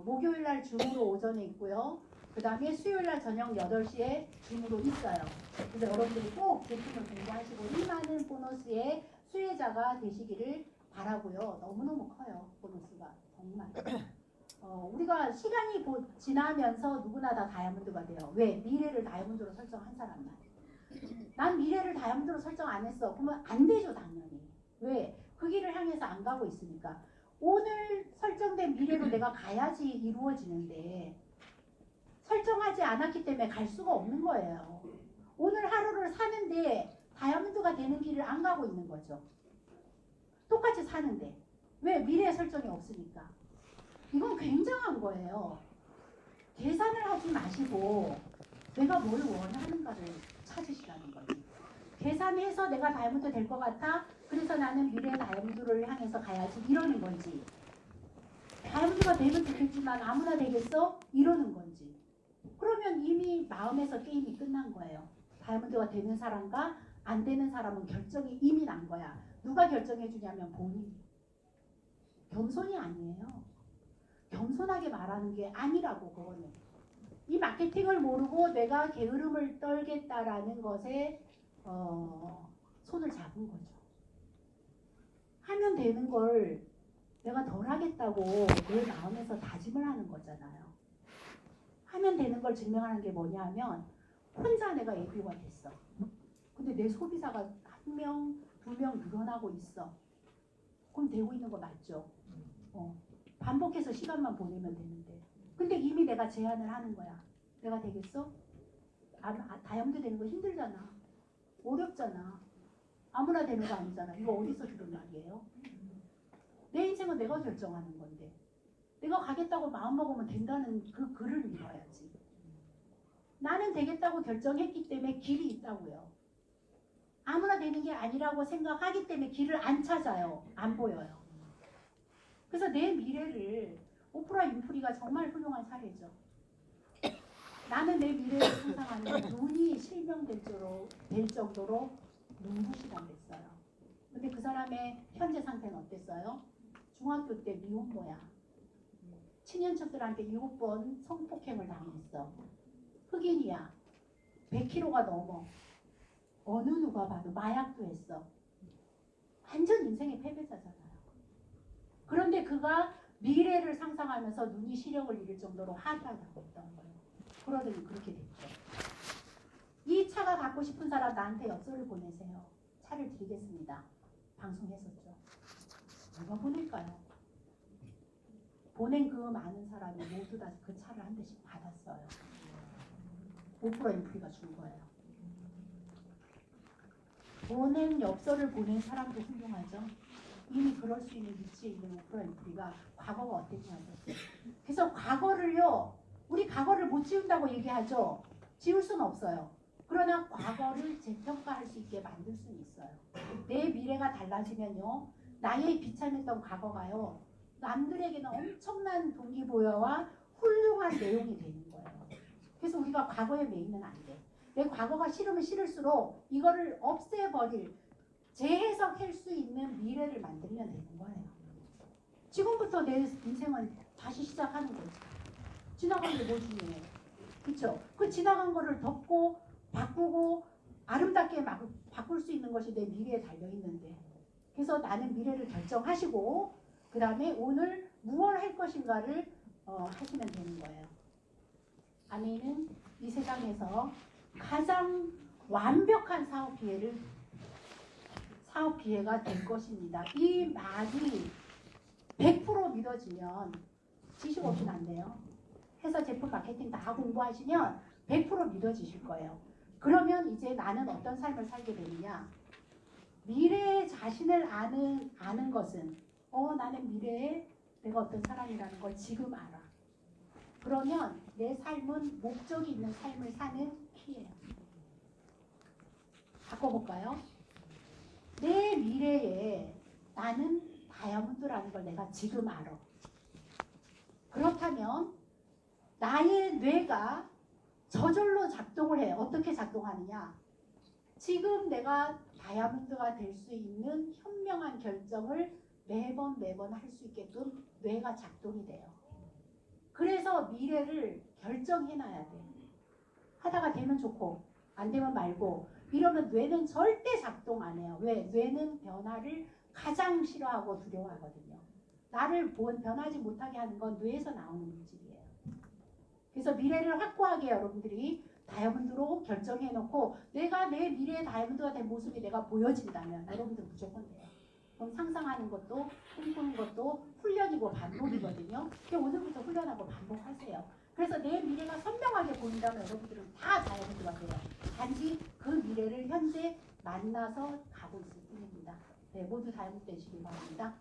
목요일날 줌으로 오전에 있고요. 그 다음에 수요일날 저녁 8시에 줌으로 있어요. 그래서 여러분들이 꼭 제품을 공부하시고 이 많은 보너스의 수혜자가 되시기를 바라고요. 너무너무 커요. 보너스가 정말. 우리가 시간이 지나면서 누구나 다 다이아몬드가 돼요. 왜? 미래를 다이아몬드로 설정한 사람만. 난 미래를 다이아몬드로 설정 안 했어. 그러면 안 되죠, 당연히. 왜? 그 길을 향해서 안 가고 있으니까. 오늘 설정된 미래로 내가 가야지 이루어지는데 설정하지 않았기 때문에 갈 수가 없는 거예요. 오늘 하루를 사는데 다이아몬드가 되는 길을 안 가고 있는 거죠. 똑같이 사는데. 왜? 미래 설정이 없으니까. 이건 굉장한 거예요. 계산을 하지 마시고 내가 뭘 원하는가를 찾으시라는 거예요. 계산해서 내가 다이아몬드 될 것 같아? 그래서 나는 미래의 다이아몬드를 향해서 가야지 이러는 건지, 다이아몬드가 되면 좋겠지만 아무나 되겠어? 이러는 건지. 그러면 이미 마음에서 게임이 끝난 거예요. 다이아몬드가 되는 사람과 안 되는 사람은 결정이 이미 난 거야. 누가 결정해 주냐면 본인이. 겸손이 아니에요. 겸손하게 말하는 게 아니라고. 그거는 이 마케팅을 모르고 내가 게으름을 떨겠다라는 것에 손을 잡은 거죠. 하면 되는 걸 내가 덜 하겠다고 내 마음에서 다짐을 하는 거잖아요. 하면 되는 걸 증명하는 게 뭐냐 하면 혼자 내가 ABO가 됐어. 근데 내 소비자가 1명, 2명 늘어나고 있어. 그럼 되고 있는 거 맞죠? 반복해서 시간만 보내면 되는데. 근데 이미 내가 제안을 하는 거야. 내가 되겠어? 다이아몬드 되는 거 힘들잖아. 어렵잖아. 아무나 되는 거 아니잖아. 이거 어디서 들은 말이에요? 내 인생은 내가 결정하는 건데. 내가 가겠다고 마음먹으면 된다는 그 글을 밀어야지. 나는 되겠다고 결정했기 때문에 길이 있다고요. 아무나 되는 게 아니라고 생각하기 때문에 길을 안 찾아요. 안 보여요. 그래서 내 미래를, 오프라 윈프리가 정말 훌륭한 사례죠. 나는 내 미래를 상상하는 눈이 실명될 정도로 눈부시다고 했어요. 근데 그 사람의 현재 상태는 어땠어요? 중학교 때 미혼모야. 친인척들한테 7번 성폭행을 당했어. 흑인이야. 100kg가 넘어. 어느 누가 봐도 마약도 했어. 완전 인생의 패배자잖아요. 그런데 그가 미래를 상상하면서 눈이 시력을 잃을 정도로 하다가 있던 거예요. 그러더니 그렇게 됐죠. 이 차가 갖고 싶은 사람 나한테 엽서를 보내세요. 차를 드리겠습니다. 방송했었죠. 누가 보낼까요? 보낸 그 많은 사람이 모두 다 그 차를 한 대씩 받았어요. 오프라 윈프리가 준 거예요. 보낸 엽서를 보낸 사람도 훌륭하죠. 이미 그럴 수 있는 위치에 있는 오프라 윈프리가 과거가 어땠냐고. 그래서 과거를요, 우리 과거를 못 지운다고 얘기하죠. 지울 수는 없어요. 그러나 과거를 재평가할 수 있게 만들 수는 있어요. 내 미래가 달라지면요, 나의 비참했던 과거가요, 남들에게는 엄청난 동기부여와 훌륭한 내용이 되는 거예요. 그래서 우리가 과거에 매이면 안 돼. 내 과거가 싫으면 싫을수록 이거를 없애버릴, 재해석할 수 있는 미래를 만들면 되는 거예요. 지금부터 내 인생은 다시 시작하는 거지. 지나간 게 뭐 중요해. 그렇죠? 그 지나간 거를 덮고 바꾸고 아름답게 바꿀 수 있는 것이 내 미래에 달려있는데, 그래서 나는 미래를 결정하시고 그 다음에 오늘 무엇을 할 것인가를 하시면 되는 거예요. 아멘은 이 세상에서 가장 완벽한 사업 기회가 될 것입니다. 이 말이 100% 믿어지면 지식 없이는 안 돼요. 회사 제품 마케팅 다 공부하시면 100% 믿어지실 거예요. 그러면 이제 나는 어떤 삶을 살게 되느냐? 미래의 자신을 아는 것은 나는 미래에 내가 어떤 사람이라는 걸 지금 알아. 그러면 내 삶은 목적이 있는 삶을 사는 키예요. 바꿔볼까요? 내 미래에 나는 다이아몬드라는 걸 내가 지금 알아. 그렇다면 나의 뇌가 저절로 작동을 해요. 어떻게 작동하느냐? 지금 내가 다이아몬드가 될 수 있는 현명한 결정을 매번 할 수 있게끔 뇌가 작동이 돼요. 그래서 미래를 결정해놔야 돼. 하다가 되면 좋고 안 되면 말고 이러면 뇌는 절대 작동 안 해요. 왜? 뇌는 변화를 가장 싫어하고 두려워하거든요. 나를 변하지 못하게 하는 건 뇌에서 나오는 물질이에요. 그래서 미래를 확고하게 여러분들이 다이아몬드로 결정해놓고 내가 내 미래의 다이아몬드가 된 모습이 내가 보여진다면 여러분들 무조건 돼요. 그럼 상상하는 것도 꿈꾸는 것도 훈련이고 반복이거든요. 오늘부터 훈련하고 반복하세요. 그래서 내 미래가 선명하게 보인다면 여러분들은 다 다이아몬드가 돼요. 단지 그 미래를 현재 만나서 가고 있을 뿐입니다. 네, 모두 다이아몬드 되시길 바랍니다.